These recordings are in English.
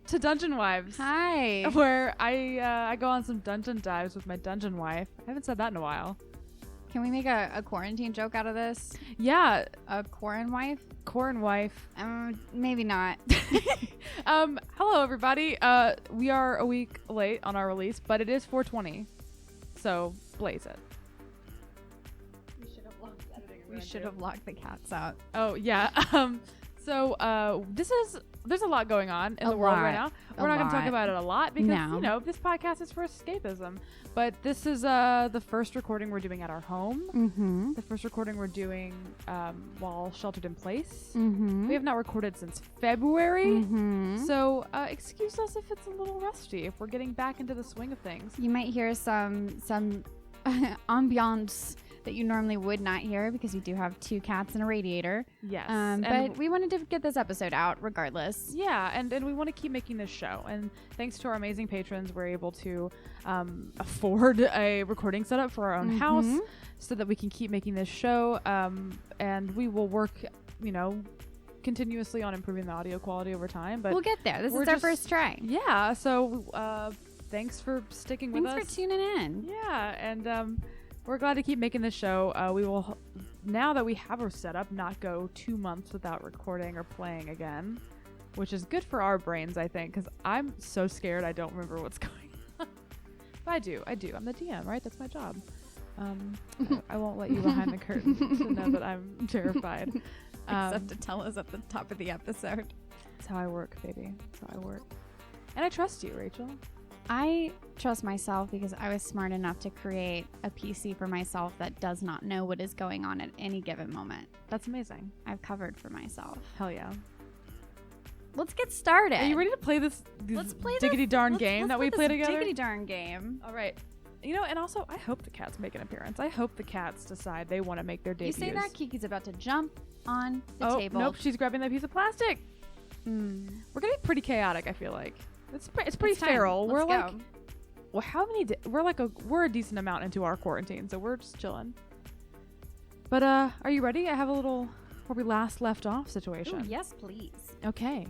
to Dungeon Wives. Hi. Where I go on some dungeon dives with my dungeon wife. I haven't said that in a while. Can we make a quarantine joke out of this? Yeah. A Corin wife? Corin wife. Maybe not. Hello, everybody. We are a week late on our release, but it is 420. So, blaze it. We should have locked the cats out. Oh, yeah. There's a lot going on in the world right now. We're not going to talk about it a lot because, this podcast is for escapism. But this is the first recording we're doing at our home. Mm-hmm. The first recording we're doing while sheltered in place. Mm-hmm. We have not recorded since February. Mm-hmm. So excuse us if it's a little rusty, if we're getting back into the swing of things. You might hear some ambiance that you normally would not hear because you do have 2 cats and a radiator. Yes. But we wanted to get this episode out regardless. Yeah, and we want to keep making this show. And thanks to our amazing patrons, we're able to afford a recording setup for our own house so that we can keep making this show. And we will work, continuously on improving the audio quality over time. But we'll get there. This is our first try. Yeah, so thanks for sticking with us. Thanks for tuning in. Yeah, and we're glad to keep making this show. We will, now that we have our setup, not go 2 months without recording or playing again, which is good for our brains, I think, because I'm so scared I don't remember what's going on. But I do. I'm the DM, right? That's my job. I won't let you behind the curtain to know that I'm terrified. Except to tell us at the top of the episode. That's how I work, baby. That's how I work. And I trust you, Rachel. I trust myself because I was smart enough to create a PC for myself that does not know what is going on at any given moment. That's amazing. I've covered for myself. Hell yeah. Let's get started. Are you ready to play this diggity darn game that we play together? Diggity darn game. All right. And also, I hope the cats make an appearance. I hope the cats decide they want to make their debuts. You say that, Kiki's about to jump on the table. Nope, she's grabbing that piece of plastic. We're gonna be pretty chaotic, I feel like. It's pretty feral. Let's go. Well, how many? We're a decent amount into our quarantine, so we're just chilling. But are you ready? I have a little where we last left off situation. Ooh, yes, please. Okay.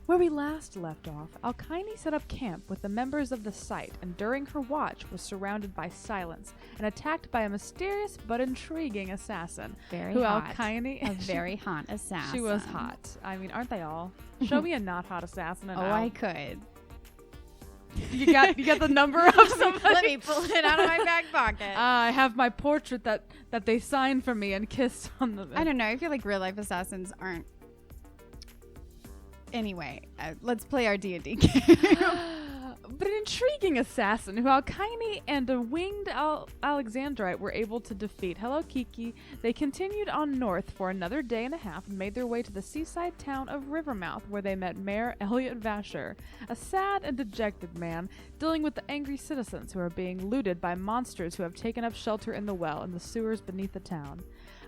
Where we last left off, Alkyone set up camp with the members of the site, and during her watch was surrounded by silence and attacked by a mysterious but intriguing assassin. Very who hot. Alkyone, a very hot assassin. She was hot. I mean, aren't they all? Show me a not hot assassin. And I could. You got the number of somebody. Let me pull it out of my back pocket. I have my portrait that they signed for me and kissed on the. I don't know. I feel like real life assassins aren't. Anyway, let's play our D&D game. But an intriguing assassin who Alkyone and a winged Alexandrite were able to defeat. Hello, Kiki. They continued on north for another day and a half and made their way to the seaside town of Rivermouth, where they met Mayor Elliot Vasher, a sad and dejected man dealing with the angry citizens who are being looted by monsters who have taken up shelter in the well in the sewers beneath the town.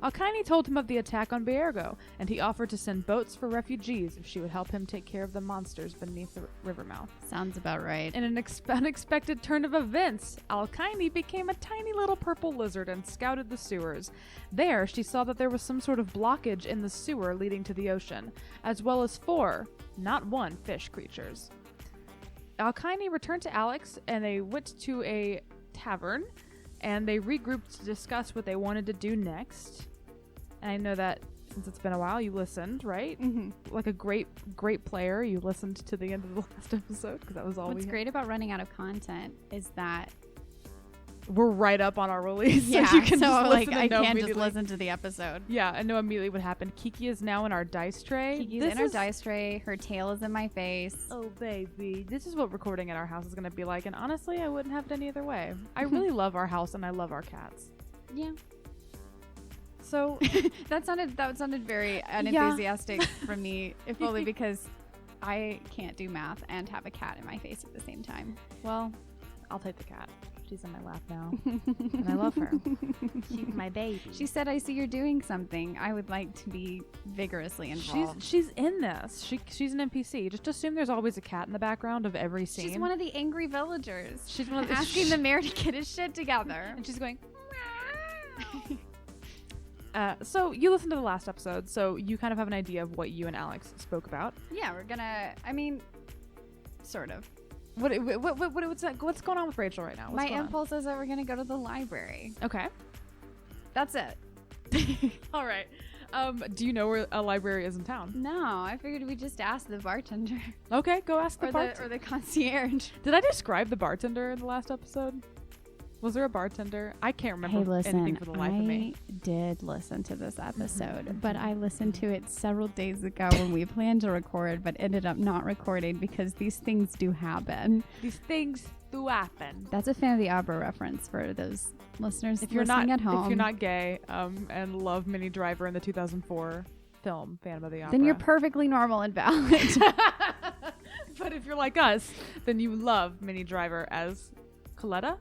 Alkyone told him of the attack on Baergo, and he offered to send boats for refugees if she would help him take care of the monsters beneath the Rivermouth. Sounds about right. In an unexpected turn of events, Alkyone became a tiny little purple lizard and scouted the sewers. There, she saw that there was some sort of blockage in the sewer leading to the ocean, as well as 4, not 1, fish creatures. Alkyone returned to Alex, and they went to a tavern, and they regrouped to discuss what they wanted to do next. And I know that since it's been a while, you listened, right? Mm-hmm. Like a great player, you listened to the end of the last episode because that was all. What's great about running out of content is that we're right up on our release. Yeah, so you can I can't just listen to the episode. Yeah, and know immediately what happened. Kiki is now in our dice tray. Kiki's in our dice tray. Her tail is in my face. Oh, baby. This is what recording at our house is going to be like. And honestly, I wouldn't have it any other way. I really love our house and I love our cats. Yeah. So that sounded very unenthusiastic from me, if only because I can't do math and have a cat in my face at the same time. Well, I'll take the cat. She's in my lap now, and I love her. She's my baby. She said, "I see you're doing something. I would like to be vigorously involved." She's in this. She's an NPC. Just assume there's always a cat in the background of every scene. She's one of the angry villagers. She's one of asking the mayor to get his shit together, and she's going. So you listened to the last episode, so you kind of have an idea of what you and Alex spoke about. Yeah, we're gonna. I mean, Sort of. What's going on with Rachel right now? My impulse is that we're going to go to the library. Okay. That's it. All right. Do you know where a library is in town? No, I figured we'd just ask the bartender. Okay, go ask the bartender. Or the concierge. Did I describe the bartender in the last episode? Was there a bartender? I can't remember anything for the life of me. I did listen to this episode, but I listened to it several days ago when we planned to record, but ended up not recording because these things do happen. These things do happen. That's a Fan of the Opera reference for those listeners if you're listening not at home. If you're not gay and love Minnie Driver in the 2004 film Phantom of the Opera, then you're perfectly normal and valid. But if you're like us, then you love Minnie Driver as Carlotta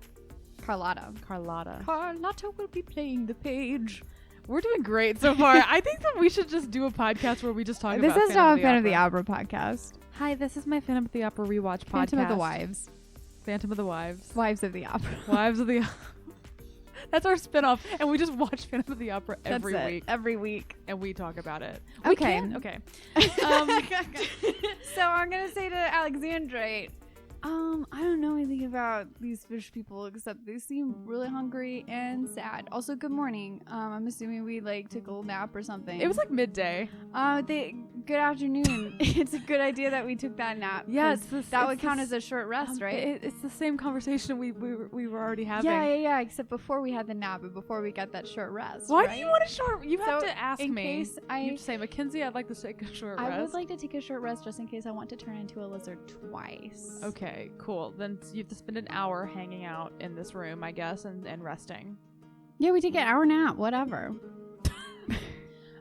will be playing the page. We're doing great so far. I think that we should just do a podcast where we just talk about This is not a Phantom of the Opera podcast. Hi, this is my Phantom of the Opera rewatch podcast. Phantom of the Wives. Phantom of the Wives. Wives of the Opera. Wives of the Opera. That's our spinoff, and we just watch Phantom of the Opera every week. Every week. And we talk about it. Okay. Okay. So I'm going to say to Alexandrite, I don't know anything about these fish people except they seem really hungry and sad. Also, good morning. I'm assuming we took a little nap or something. It was like midday. Good afternoon. It's a good idea that we took that nap. Yeah, that would count as a short rest, right? It's the same conversation we were already having. Yeah. Except before we had the nap and before we got that short rest. Why right? do you want a short? You have to ask in me. Case you say, Mackenzie, I'd like to take a short rest. I would like to take a short rest just in case I want to turn into a lizard twice. Okay, cool. Then you have to spend an hour hanging out in this room, I guess, and resting. Yeah, we take an hour nap, whatever.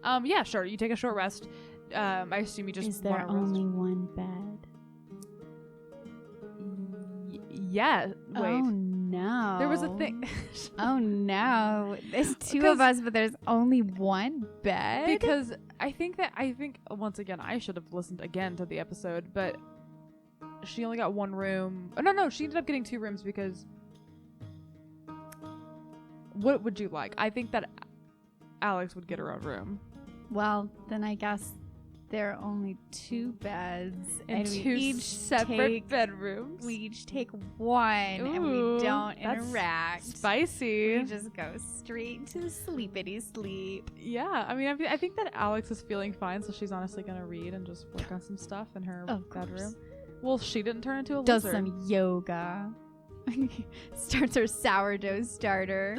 Yeah, sure. You take a short rest. I assume you just. Is there only one bed? Yeah. Wait. Oh no. There was a thing. Oh no. There's two of us, but there's only one bed. Because I think once again I should have listened again to the episode, but she only got one room. Oh no, she ended up getting 2 rooms because. What would you like? I think that Alex would get her own room. Well, then I guess there are only 2 beds and 2 separate bedrooms. We each take one. Ooh, and we don't interact. Spicy. We just go straight to sleepity sleep. Yeah, I mean, I think that Alex is feeling fine, so she's honestly gonna read and just work on some stuff in her bedroom. Well, she didn't turn into a lizard. Does some yoga. Starts her sourdough starter.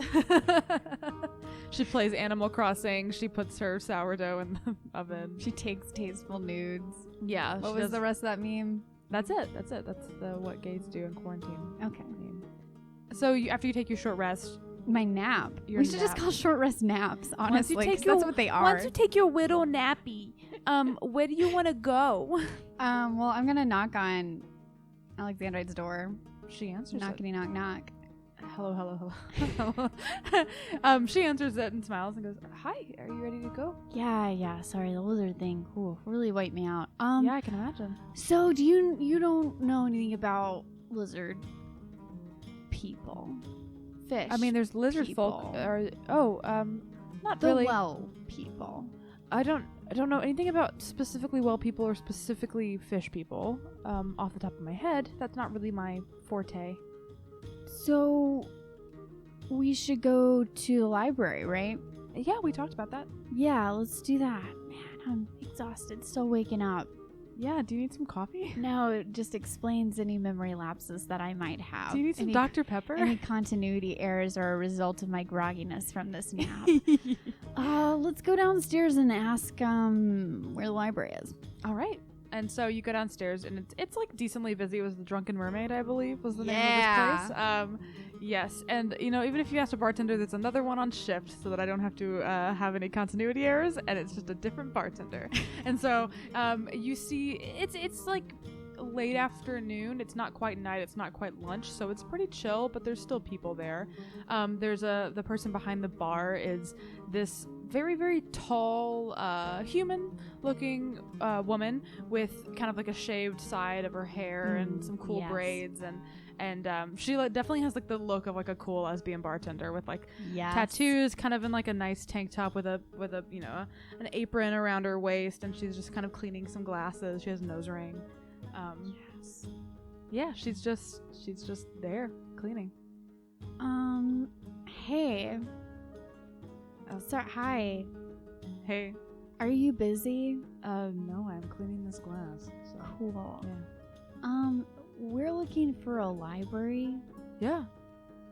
She plays Animal Crossing. She puts her sourdough in the oven. She takes tasteful nudes. Yeah. What was the rest of that meme? That's it. That's the what gays do in quarantine. Okay. Meme. So after you take your short rest, my nap. We should just call short rest naps. Honestly, that's what they are. Once you take your whittle nappy, where do you want to go? Well, I'm gonna knock on Alexandrite's door. She answers Knockity knock knock. Hello. She answers it and smiles and goes, "Hi, are you ready to go?" Yeah. Sorry, the lizard thing. Ooh, really wiped me out. Yeah, I can imagine. So do you don't know anything about lizard people? Fish. I mean, there's lizard people. folk. Not the really. well people. I don't know anything about specifically well people or specifically fish people. Off the top of my head, that's not really my forte. So we should go to the library, right? Yeah, we talked about that. Yeah, let's do that. Man, I'm exhausted, still waking up. Yeah, do you need some coffee? No, it just explains any memory lapses that I might have. Do you need some Dr. Pepper? Any continuity errors are a result of my grogginess from this nap. Let's go downstairs and ask where the library is. All right. And so you go downstairs, and it's like decently busy. It was the Drunken Mermaid, I believe, was the name of this place. Yes, and even if you ask a bartender, there's another one on shift, so that I don't have to have any continuity errors, and it's just a different bartender. And so you see, it's like late afternoon. It's not quite night. It's not quite lunch, so it's pretty chill. But there's still people there. There's the person behind the bar is this very, very tall, human-looking woman with kind of like a shaved side of her hair and some cool braids, and she definitely has like the look of like a cool lesbian bartender with like tattoos, kind of in like a nice tank top with a an apron around her waist, and she's just kind of cleaning some glasses. She has a nose ring. Yeah, she's just there cleaning. Hey. Oh, sorry. Hi. Hey. Are you busy? No, I'm cleaning this glass. So. Cool. Yeah. We're looking for a library. Yeah.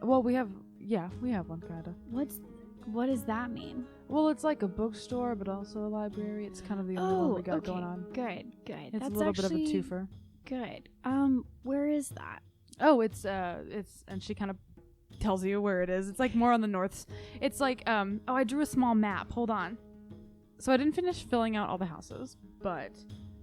Well, we have one kind of. What does that mean? Well, it's like a bookstore, but also a library. It's kind of the only one we got going on. Good. It's That's a little bit of a actually twofer. good. Where is that? Oh, it's and she kind of tells you where it is. It's like more on the north. It's like I drew a small map. Hold on. So I didn't finish filling out all the houses, but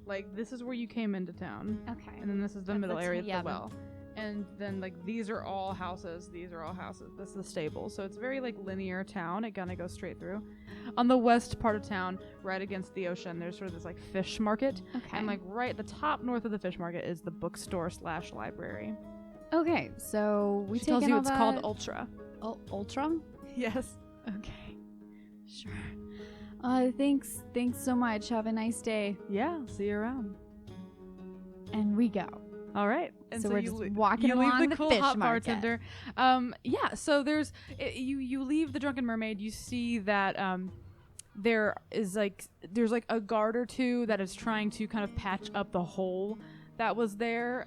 like this is where you came into town. Okay. And then this is the middle area, yeah, the well. And then like these are all houses. These are all houses. This is the stable. So it's very like linear town. It kind of goes straight through. On the west part of town, right against the ocean, there's sort of this like fish market. Okay. And like right at the top north of the fish market is the bookstore / library. Okay. So She tells you it's called Ultra. Ultra? Yes. Okay. Sure. Thanks so much. Have a nice day. Yeah. See you around. And we go. All right. And so we're you just walking along leave the cool fish hot market. bartender. Yeah. So there's you leave the Drunken Mermaid. You see that there's like a guard or two that is trying to kind of patch up the hole that was there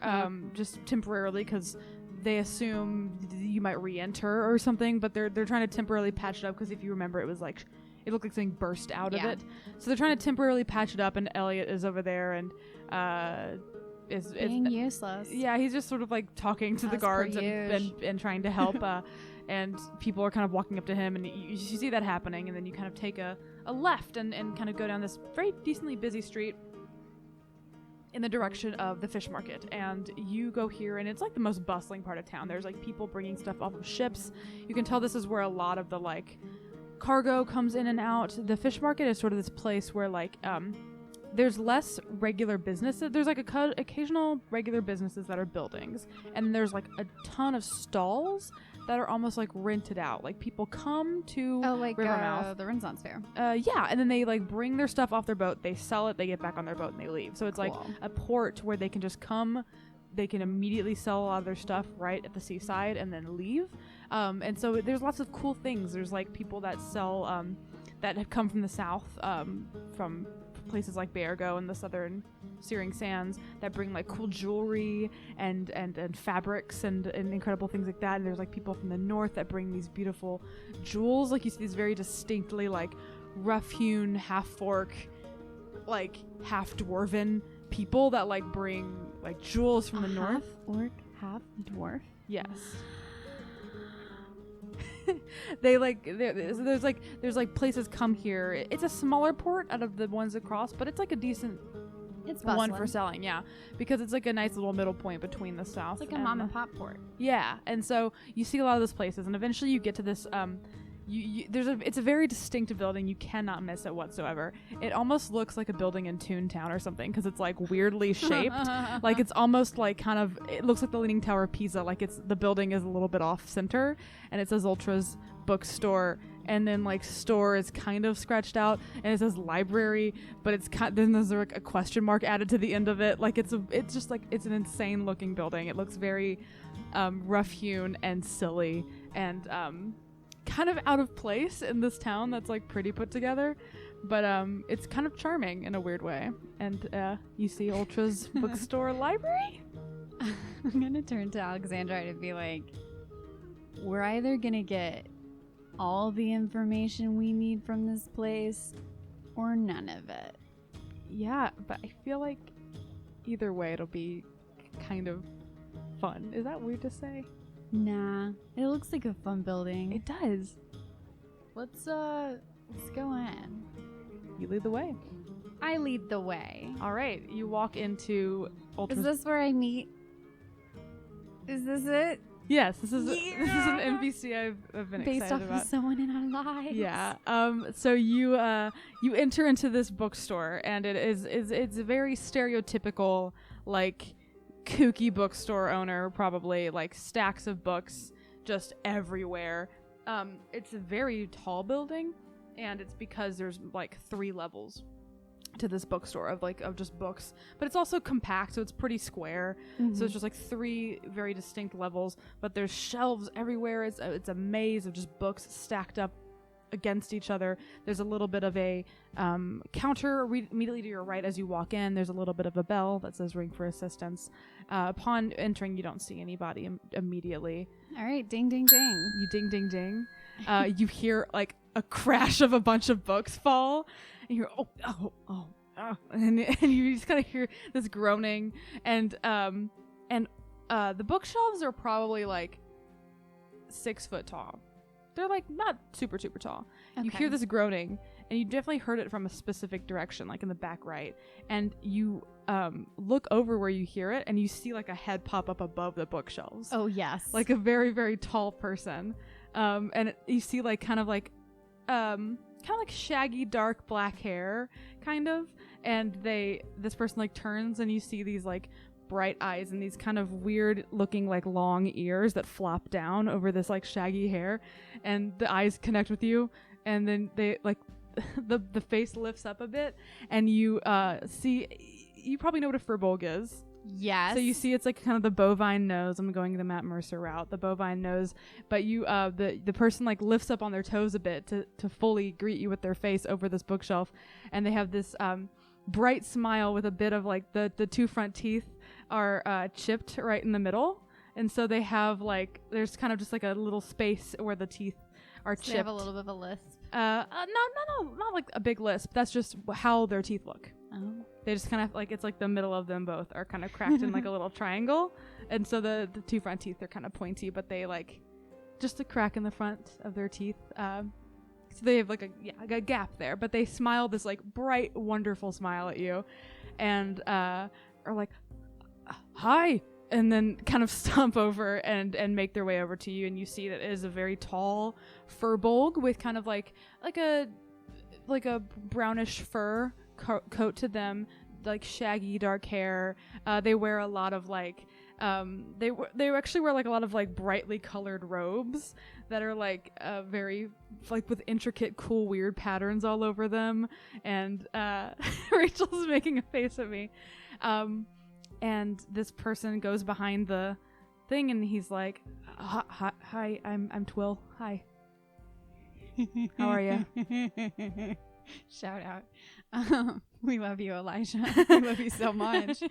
just temporarily because they assume you might re-enter or something, but they're trying to temporarily patch it up because if you remember, it was like it looked like something burst out of it. So they're trying to temporarily patch it up, and Elliot is over there and is being useless. Yeah, he's just sort of like talking to the guards and trying to help. And people are kind of walking up to him, and you see that happening, and then you kind of take a left and kind of go down this very decently busy street in the direction of the fish market. And you go here, and it's like the most bustling part of town. There's like people bringing stuff off of ships. You can tell this is where a lot of the like cargo comes in and out. The fish market is sort of this place where like there's less regular businesses. There's like occasional regular businesses that are buildings, and there's like a ton of stalls that are almost like rented out. Like people come to Rivermouth, the Renaissance Fair. Yeah, and then they like bring their stuff off their boat, they sell it, they get back on their boat, and they leave. So it's like a port where they can just come, they can immediately sell a lot of their stuff right at the seaside and then leave. And so there's lots of cool things. There's like people that sell that have come from the south, from places like Bayergo and the southern Searing Sands, that bring like cool jewelry and fabrics and incredible things like that. And there's like people from the north that bring these beautiful jewels. Like you see these very distinctly like rough-hewn, half-orc, like half-dwarven people that like bring like jewels from the north. Half-orc, half-dwarf? Yes. They like there's like places come here. It's a smaller port out of the ones across, but it's like a decent one for selling, yeah, because it's like a nice little middle point between the south. It's like a mom and pop port. Yeah, and so you see a lot of those places, and eventually you get to this it's a very distinctive building. You cannot miss it whatsoever. It almost looks like a building in Toontown or something because it's like weirdly shaped. Like it's almost like kind of, it looks like the Leaning Tower of Pisa. Like the building is a little bit off center, and it says Ultra's bookstore, and then like store is kind of scratched out, and it says library, but then there's like a question mark added to the end of it. Like it's just like, it's an insane looking building. It looks very rough hewn and silly and kind of out of place in this town that's like pretty put together, but it's kind of charming in a weird way. And you see Ultra's bookstore library. I'm gonna turn to Alexandra to be like, we're either gonna get all the information we need from this place or none of it. Yeah, but I feel like either way it'll be kind of fun. Is that weird to say? Nah, it looks like a fun building. It does. Let's go in. You lead the way. I lead the way. All right, you walk into Ultra's. Is this where I meet? Is this it? Yes, this is an NPC I've been based excited off about. of someone in our lives. Yeah. So you enter into this bookstore, and it's a very stereotypical like kooky bookstore owner, probably like stacks of books just everywhere. It's a very tall building, and it's because there's like 3 levels. to this bookstore of just books, but it's also compact, so it's pretty square. Mm-hmm. So it's just like 3 very distinct levels, but there's shelves everywhere. It's a maze of just books stacked up against each other. There's a little bit of a counter immediately to your right as you walk in. There's a little bit of a bell that says ring for assistance. Upon entering, you don't see anybody immediately. All right, ding, ding, ding. You ding, ding, ding. You hear like a crash of a bunch of books fall, and you're and you just kind of hear this groaning, and the bookshelves are probably like 6 foot tall. They're like not super tall. Okay. You hear this groaning, and you definitely heard it from a specific direction, like in the back right. And you look over where you hear it, and you see like a head pop up above the bookshelves. Oh yes, like a very, very tall person. You see like kind of like shaggy dark black hair, kind of. And this person like turns, and you see these like bright eyes and these kind of weird looking like long ears that flop down over this like shaggy hair, and the eyes connect with you, and then they like the face lifts up a bit, and you see, you probably know what a furbolg is. Yes. So you see it's like kind of the bovine nose. I'm going the Matt Mercer route, the bovine nose, but you the person like lifts up on their toes a bit to fully greet you with their face over this bookshelf, and they have this bright smile with a bit of like the 2 front teeth are chipped right in the middle, and so they have like, there's kind of just like a little space where the teeth are chipped. They have a little bit of a lisp. No, not like a big lisp. That's just how their teeth look. Oh. They just kind of like, it's like the middle of them both are kind of cracked in like a little triangle, and so the 2 front teeth are kind of pointy, but they like just a crack in the front of their teeth. So they have like a gap there, but they smile this like bright, wonderful smile at you, and are like, hi, and then kind of stomp over and make their way over to you, and you see that it is a very tall furbolg with kind of like a brownish fur coat to them, like shaggy dark hair. They wear a lot of like they actually wear like a lot of like brightly colored robes that are like very like with intricate cool weird patterns all over them, and Rachel's making a face at me, and this person goes behind the thing, and he's like, hi, I'm Twill, hi. How are you? Shout out. We love you, Elijah. We love you so much.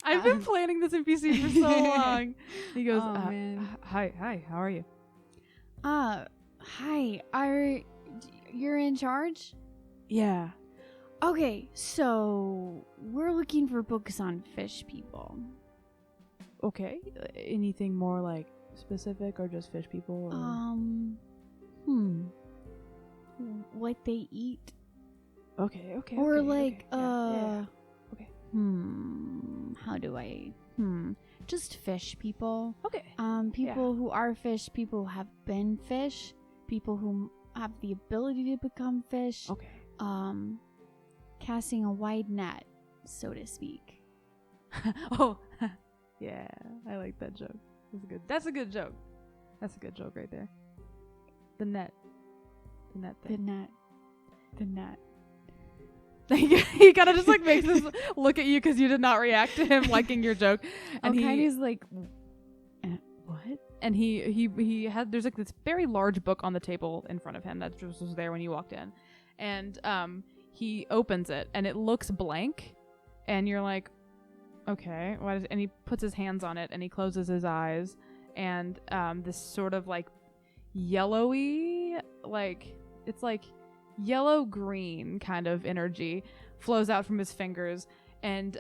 I've been planning this NPC for so long. He goes, man. Hi, how are you? Hi. You're in charge? Yeah. Okay, so we're looking for books on fish people. Okay. Anything more like specific, or just fish people? Or? What they eat. Okay. Or okay, like, okay. Yeah. Okay. How do I, just fish people. Okay. People who are fish, people who have been fish, people who have the ability to become fish. Okay. Casting a wide net, so to speak. Oh, yeah. I like that joke. That's a good joke. That's a good joke right there. The net thing. The net. He kind of just like makes this look at you because you did not react to him liking your joke, and he's like, what? And he had, there's like this very large book on the table in front of him that just was there when you walked in, and he opens it and it looks blank, and you're like, okay, what is? And he puts his hands on it and he closes his eyes, and this sort of like yellowy, like it's like yellow green kind of energy flows out from his fingers, and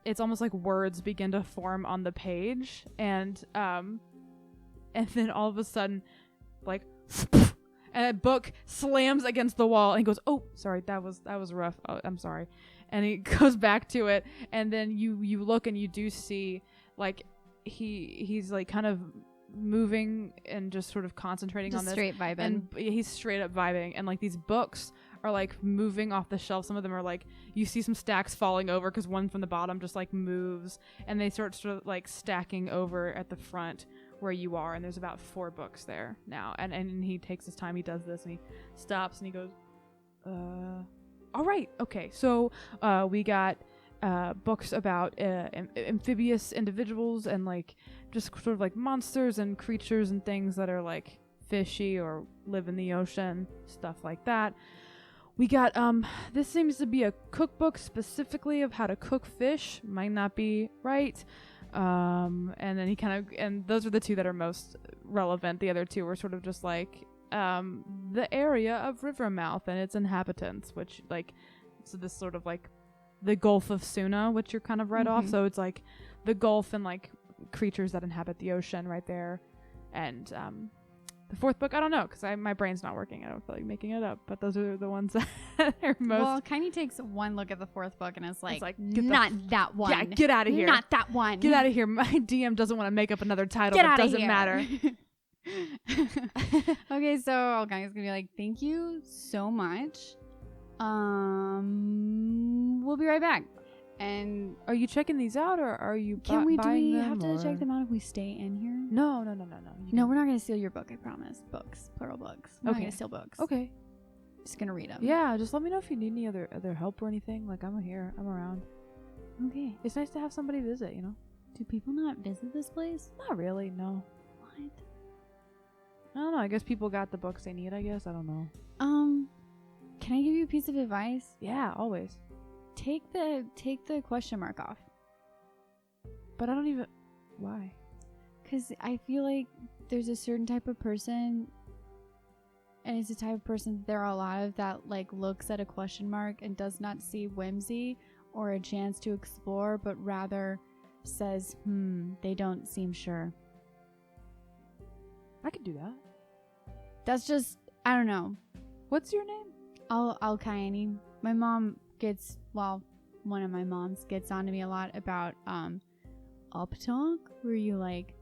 it's almost like words begin to form on the page, and then all of a sudden, like, and a book slams against the wall, and he goes, oh, sorry, that was rough, oh, I'm sorry, and he goes back to it, and then you look and you do see like he's like kind of moving and just sort of concentrating just on this, straight vibing, and he's straight up vibing, and like these books are like moving off the shelf. Some of them are like, you see some stacks falling over because one from the bottom just like moves, and they sort of like stacking over at the front where you are, and there's about 4 books there now, and he takes his time, he does this, and he stops and he goes, all right. Okay. So we got books about amphibious individuals and like just sort of like monsters and creatures and things that are like fishy or live in the ocean, stuff like that. We got this seems to be a cookbook specifically of how to cook fish. Might not be right. And then and those are the two that are most relevant. The other two were sort of just like the area of Rivermouth and its inhabitants, which like so this sort of like the Gulf of Suna, which you're kind of right off. So it's like the Gulf and like creatures that inhabit the ocean right there. And the fourth book, I don't know, because my brain's not working. I don't feel like making it up. But those are the ones that are most. Well, Kiney takes one look at the fourth book and is like not that one. Yeah, get out of here. Not that one. Get out of here. My DM doesn't want to make up another title. Get that doesn't matter. Okay, so Alkyne's gonna be like, thank you so much. We'll be right back. And are you checking these out, or are you do we them, have to check them out if we stay in here? No. No, we're not gonna steal your book. I promise. Books, plural books. We're not gonna steal books. Okay. Just gonna read them. Yeah, just let me know if you need any other help or anything. Like I'm here. I'm around. Okay. It's nice to have somebody visit. You know. Do people not visit this place? Not really. No. What? I don't know. I guess people got the books they need. I guess I don't know. Can I give you a piece of advice? Yeah, always. Take the question mark off. But I don't even. Why? Because I feel like there's a certain type of person, and it's a type of person there are a lot of that like looks at a question mark and does not see whimsy or a chance to explore, but rather says, they don't seem sure. I could do that. That's just, I don't know. What's your name? Alkyone. My mom gets, one of my moms gets on to me a lot about up talk, where you like,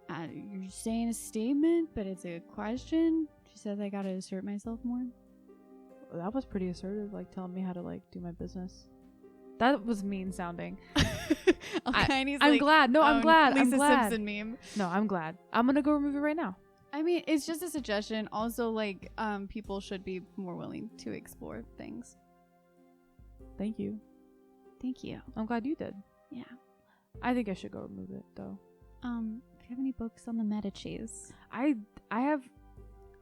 you're saying a statement, but it's a question. She says I gotta assert myself more. Well, that was pretty assertive, like telling me how to like do my business. That was mean sounding. I'm glad. No, I'm glad. Lisa I'm glad. Simpson meme. No, I'm glad. I'm gonna go remove it right now. I mean, it's just a suggestion. Also, like, people should be more willing to explore things. Thank you. Thank you. I'm glad you did. Yeah. I think I should go remove it though. If you have any books on the Medicis, I have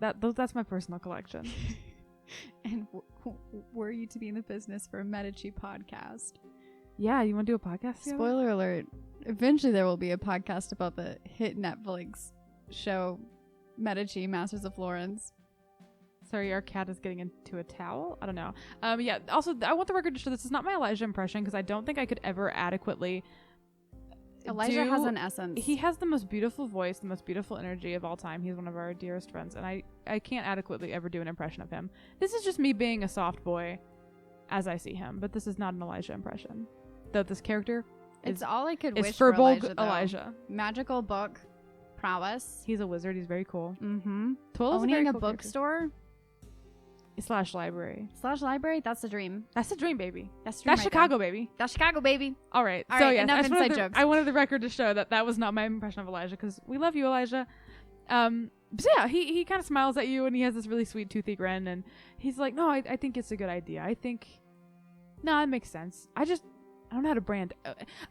that. That's my personal collection. And were you to be in the business for a Medici podcast? Yeah, you want to do a podcast together? Spoiler alert. Eventually there will be a podcast about the hit Netflix show Medici, Masters of Florence. Sorry, our cat is getting into a towel. I don't know. Yeah, also, I want the record to show this is not my Elijah impression because I don't think I could ever adequately Elijah has an essence. He has the most beautiful voice, the most beautiful energy of all time. He's one of our dearest friends, and I can't adequately ever do an impression of him. This is just me being a soft boy as I see him, but this is not an Elijah impression. Though this character it's all I could is wish for Elijah. Magical book prowess. He's a wizard. He's very cool. Mm-hmm. Owning a bookstore / library. / that's the dream. That's the dream, baby. That's the dream. That's Chicago, baby. That's Chicago, baby. All right. All so right, yeah, enough inside jokes. I wanted the record to show that was not my impression of Elijah because we love you, Elijah. So yeah, he kind of smiles at you and he has this really sweet toothy grin and he's like, no, I think it's a good idea. I think, no, it makes sense. I don't know how to brand.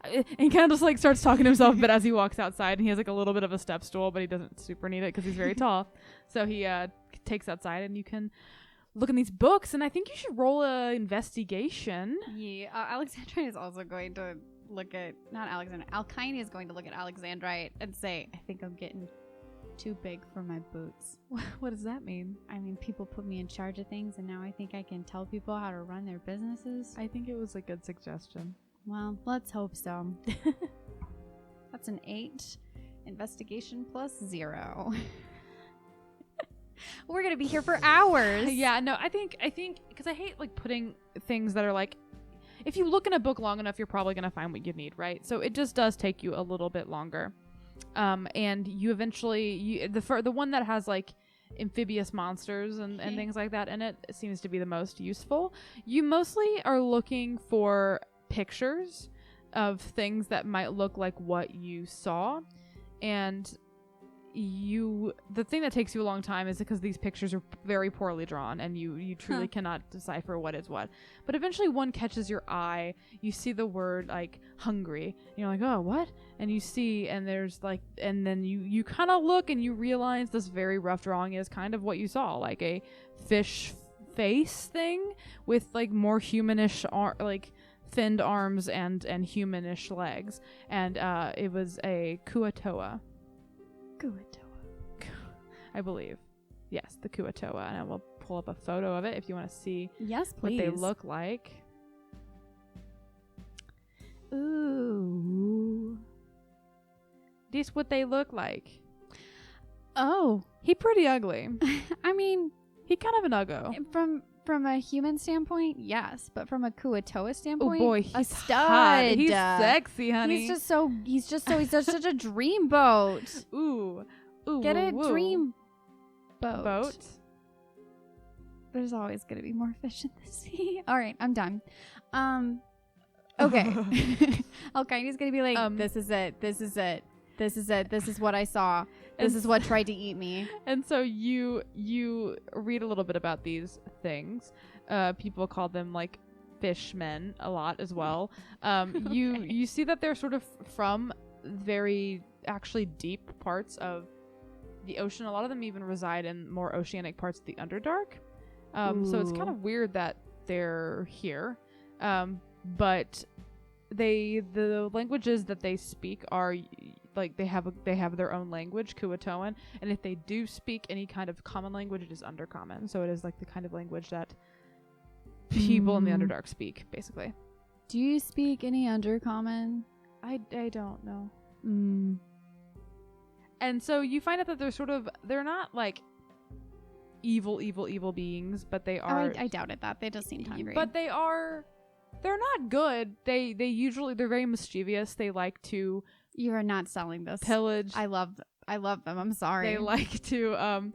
And he kind of just like starts talking to himself a bit as he walks outside and he has like a little bit of a step stool, but he doesn't super need it because he's very tall. So he takes outside and you can look in these books and I think you should roll a investigation. Yeah, Alexandrite is also going to look at, not Alexander, Alkyne is going to look at Alexandrite and say, I think I'm getting too big for my boots. What does that mean? I mean, people put me in charge of things and now I think I can tell people how to run their businesses. I think it was a good suggestion. Well, let's hope so. That's an 8. Investigation +0. We're going to be here for hours. Yeah, no, I think, because I hate like putting things that are like, if you look in a book long enough, you're probably going to find what you need, right? So it just does take you a little bit longer. And you eventually, the one that has like amphibious monsters and things like that in it seems to be the most useful. You mostly are looking for pictures of things that might look like what you saw. And the thing that takes you a long time is because these pictures are very poorly drawn and you truly cannot decipher what is what. But eventually one catches your eye. You see the word like hungry. And you're like, oh, what? And you see, and there's like, and then you kind of look and you realize this very rough drawing is kind of what you saw, like a fish face thing with like more humanish like finned arms and humanish legs. And it was a kuatoa. I believe. Yes, the kuatoa. And I will pull up a photo of it if you want to see Yes, please. what they look like. Ooh. This what they look like. Oh. He pretty ugly. I mean, He kind of an uggo. From a human standpoint, yes, but from a kuatoa standpoint, Oh boy, a he's stud. hot. He's sexy, honey. He's just such a dreamboat. Ooh. Get a woo. dream boat. Boat. There's always gonna be more fish in the sea. All right, I'm done. Okay. Alkyne's gonna be like, this is it. This is it. This is it. This is what I saw. This is what tried to eat me. And so you read a little bit about these things. People call them like fishmen a lot as well. You see that they're sort of from very actually deep parts of the ocean. A lot of them even reside in more oceanic parts of the Underdark. So it's kind of weird that they're here. But the languages that they speak are like they have their own language, Kuatoan, and if they do speak any kind of common language, it is Undercommon. So it is like the kind of language that people in the Underdark speak, basically. Do you speak any Undercommon? I don't know. And so you find out that they're not like evil beings, but they are. I doubted that. They just seemed hungry. But they're not good. They're very mischievous. They like to. You are not selling this. Pillage. I love them. I'm sorry. They like to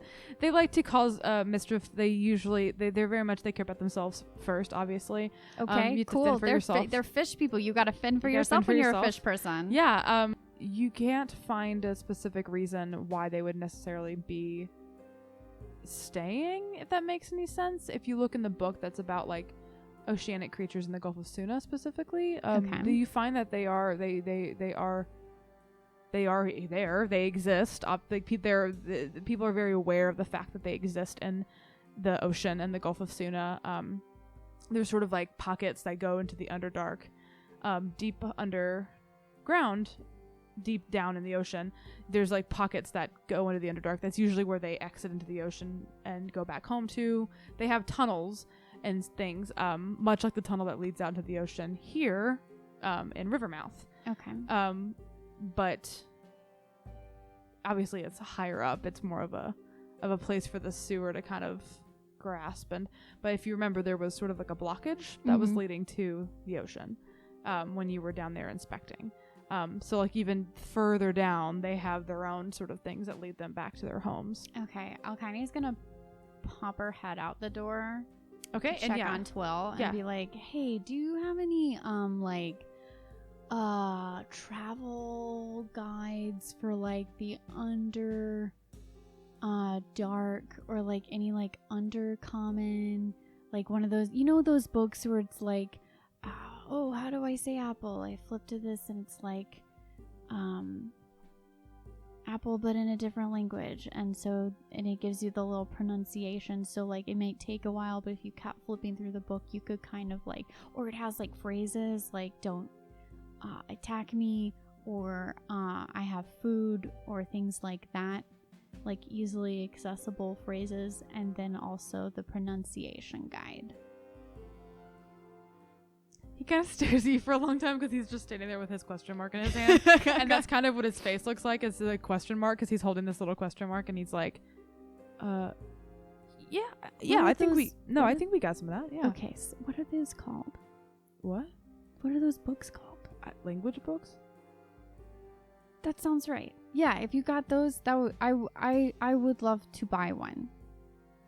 cause mischief. They're very much, they care about themselves first, obviously. Okay, you have to cool. fend for yourself. They're fish people. You got to fend for yourself when you're a fish person. Yeah. You can't find a specific reason why they would necessarily be staying, if that makes any sense. If you look in the book that's about like oceanic creatures in the Gulf of Suna specifically, you find that they are there. They exist. People are very aware of the fact that they exist in the ocean and the Gulf of Suna. There's sort of like pockets that go into the Underdark, deep underground, deep down in the ocean. There's like pockets that go into the Underdark. That's usually where they exit into the ocean and go back home to. They have tunnels and things, much like the tunnel that leads out into the ocean here, in Rivermouth. Okay. But obviously it's higher up. It's more of a place for the sewer to kind of grasp. But if you remember, there was sort of like a blockage that was leading to the ocean when you were down there inspecting. So like even further down, they have their own sort of things that lead them back to their homes. Okay, Alkyne's gonna pop her head out the door. Okay, check on Twill and be like, "Hey, do you have any travel guides for like the dark, or like any like Undercommon, like one of those, you know, those books where it's like, oh, how do I say apple? I flip to this and it's like apple but in a different language, and it gives you the little pronunciation, so like it might take a while, but if you kept flipping through the book, you could kind of like, or it has like phrases like don't attack me, or I have food, or things like that, like easily accessible phrases, and then also the pronunciation guide." He kind of stares at you for a long time because he's just standing there with his question mark in his hand. And that's kind of what his face looks like, is a question mark, because he's holding this little question mark, and he's like, I think we got some of that. Yeah. Okay, so what are those called? What are those books called? Language books? That sounds right. Yeah, if you got those, I would love to buy one.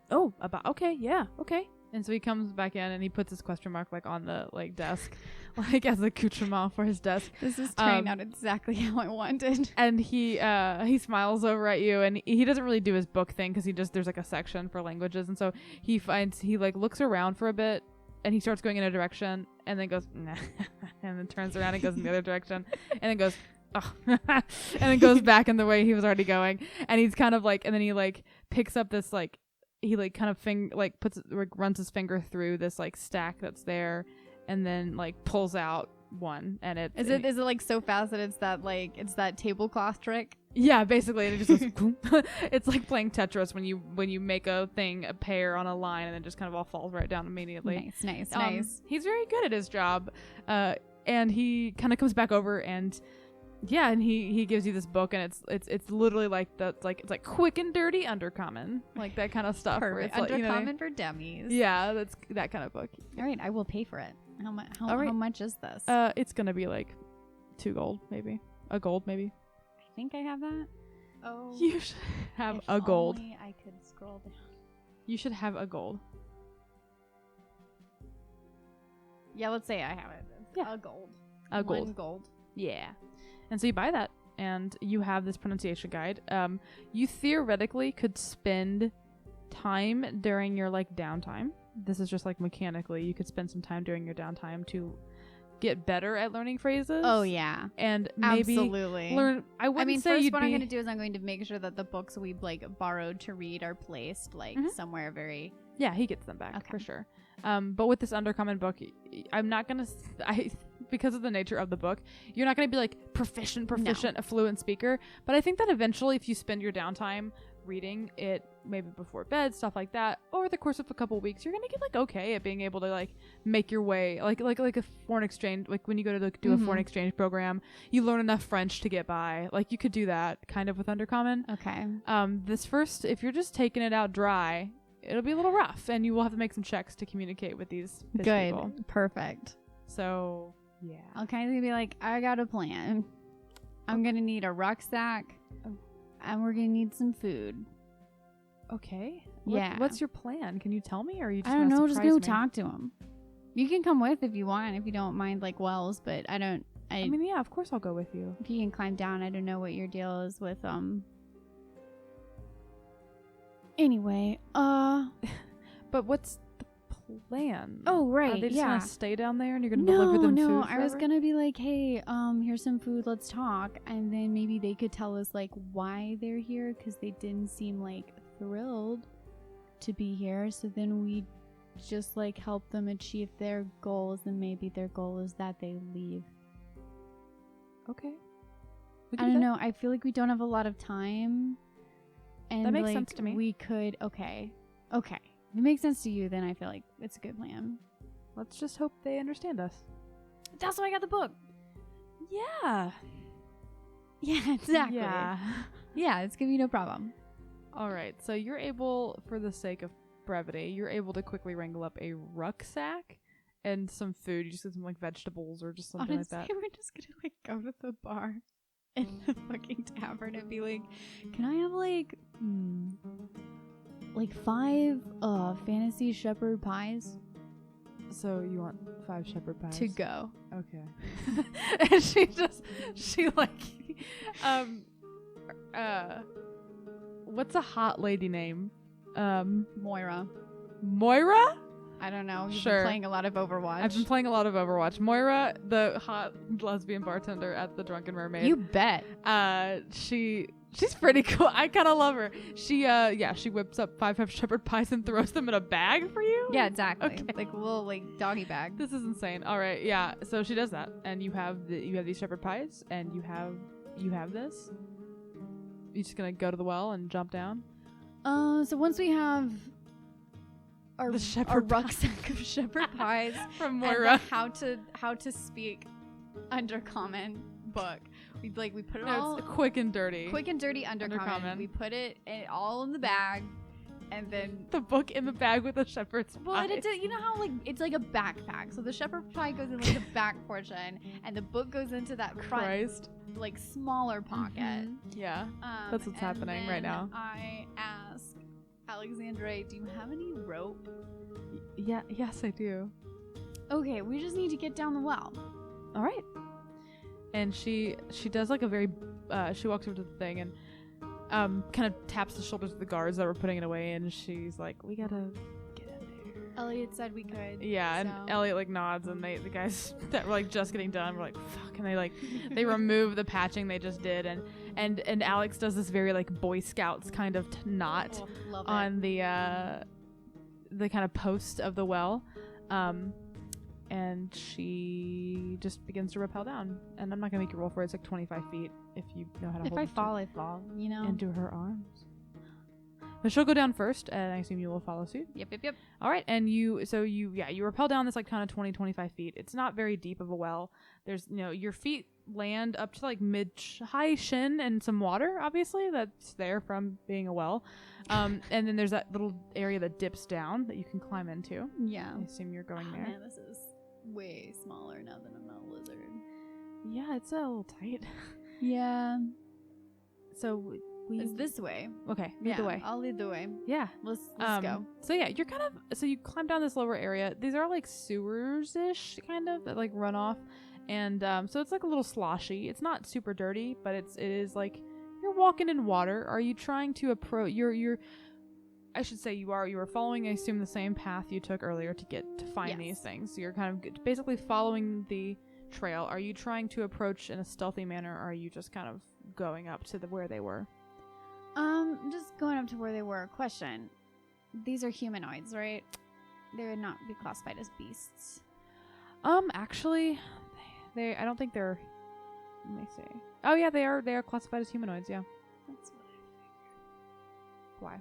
Oh, okay, yeah, okay. And so he comes back in and he puts his question mark like on the like desk, like as accoutrement for his desk. This is turning out exactly how I wanted. And he smiles over at you, and he doesn't really do his book thing because there's like a section for languages, and so he like looks around for a bit, and he starts going in a direction, and then goes nah, and then turns around and goes in the other direction, and then goes oh, and then goes back in the way he was already going, and he's kind of like, and then he like picks up this like. He like kind of runs his finger through this like stack that's there, and then like pulls out one, and is it like so fast that it's that tablecloth trick? Yeah, basically it just goes boom. It's like playing Tetris when you make a pair on a line, and then just kind of all falls right down immediately. Nice. He's very good at his job, and he kind of comes back over and. Yeah, and he gives you this book, and it's literally like it's like quick and dirty Undercommon, like that kind of stuff. Perfect. Undercommon for dummies. Yeah, that's that kind of book. All right, I will pay for it. How much is this? It's gonna be like 2 gold, maybe a gold, maybe. I think I have that. Oh, you should have a gold. Only I could scroll down. You should have a gold. Yeah, let's say I have it. Yeah, a gold. A gold. 1 gold. Yeah. And so you buy that, and you have this pronunciation guide. You theoretically could spend time during your like downtime. This is just like mechanically, you could spend some time during your downtime to get better at learning phrases. Oh yeah, and maybe absolutely learn. First, what I'm going to do is I'm going to make sure that the books we like borrowed to read are placed like somewhere very. Yeah, he gets them back for sure. But with this Undercommon book, I'm not gonna. Because of the nature of the book, you're not gonna be like proficient, a fluent speaker. But I think that eventually, if you spend your downtime reading it, maybe before bed, stuff like that, over the course of a couple weeks, you're gonna get like okay at being able to like make your way, like a foreign exchange. Like when you go to do a foreign exchange program, you learn enough French to get by. Like you could do that kind of with Undercommon. Okay. This first, if you're just taking it out dry. It'll be a little rough, and you will have to make some checks to communicate with these fish people. Perfect. So, yeah. I'll kind of be like, I got a plan. I'm going to need a rucksack, and we're going to need some food. Okay. Yeah. What's your plan? Can you tell me, or are you just I don't know. Just go me? talk to him. You can come with if you want, if you don't mind, like, wells, but I mean, yeah, of course I'll go with you. If you can climb down, I don't know what your deal is with, Anyway, but what's the plan? Oh, right, Are they just gonna stay down there and you're gonna no, deliver them food? No, I forever? was gonna be like, hey, here's some food, let's talk, and then maybe they could tell us like why they're here, because they didn't seem like thrilled to be here. So then we just like help them achieve their goals, and maybe their goal is that they leave. Okay. I don't know. I feel like we don't have a lot of time. And that makes sense to me. We could, okay. If it makes sense to you, then I feel like it's a good plan. Let's just hope they understand us. That's why I got the book. Yeah. Yeah, exactly. Yeah, it's gonna be no problem. All right, so you're able, for the sake of brevity, you're able to quickly wrangle up a rucksack and some food. You just get some like vegetables or just something Honestly, like that. we're just gonna like go to the bar in the fucking tavern and be like, can I have like 5 fantasy shepherd pies? So you want 5 shepherd pies to go? Okay. And she like what's a hot lady name? Moira. I don't know. You've been playing a lot of Overwatch. I've been playing a lot of Overwatch. Moira, the hot lesbian bartender at the Drunken Mermaid. You bet. She's pretty cool. I kind of love her. She whips up 5 shepherd pies and throws them in a bag for you. Yeah, exactly. Okay. Like a little like doggy bag. This is insane. All right, yeah. So she does that, and you have these shepherd pies, and you have this. You just gonna go to the well and jump down? So once we have our rucksack of shepherd pies from Moira, and how to speak Undercommon book, we put it all it's quick and dirty Undercommon. We put it all in the bag, and then the book in the bag with the shepherd's pie. Well, you know how like it's like a backpack, so the shepherd pie goes in like the back portion, and the book goes into that front, like smaller pocket. Yeah, that's what's happening right now. I ask Alexandra, do you have any rope? Yes, I do. Okay, we just need to get down the well. All right. And she does like a very she walks over to the thing and kind of taps the shoulders of the guards that were putting it away, and she's like, we gotta get in there. Elliot said we could. Yeah, so. and Elliot like nods, and the guys that were like just getting done were like, fuck, and they remove the patching they just did, and Alex does this very like Boy Scouts kind of knot on the kind of post of the well. And she just begins to rappel down. And I'm not going to make you roll for it. It's like 25 feet if you know how to hold it. If I fall, I fall, you know? Into her arms. But she'll go down first, and I assume you will follow suit. Yep. All right, and you rappel down this like kind of 25 feet. It's not very deep of a well. There's, your feet land up to like high shin and some water, obviously, that's there from being a well. And then there's that little area that dips down that you can climb into. Yeah. I assume you're going there. Man, this is way smaller now that I'm not a lizard. Yeah, it's a little tight. Yeah. So it's this way. Okay, lead the way. I'll lead the way. Yeah. Let's go. So yeah, you're so you climb down this lower area. These are like sewers-ish kind of that like run off. And so it's like a little sloshy. It's not super dirty, but it is like you're walking in water. Are you trying to approach I should say you are following, I assume, the same path you took earlier to find these things. So you're kind of basically following the trail. Are you trying to approach in a stealthy manner, or are you just kind of going up to where they were? Just going up to where they were. Question. These are humanoids, right? They would not be classified as beasts. Actually, I don't think they're, let me see. Oh yeah, they are classified as humanoids, yeah. That's what I figured. Why?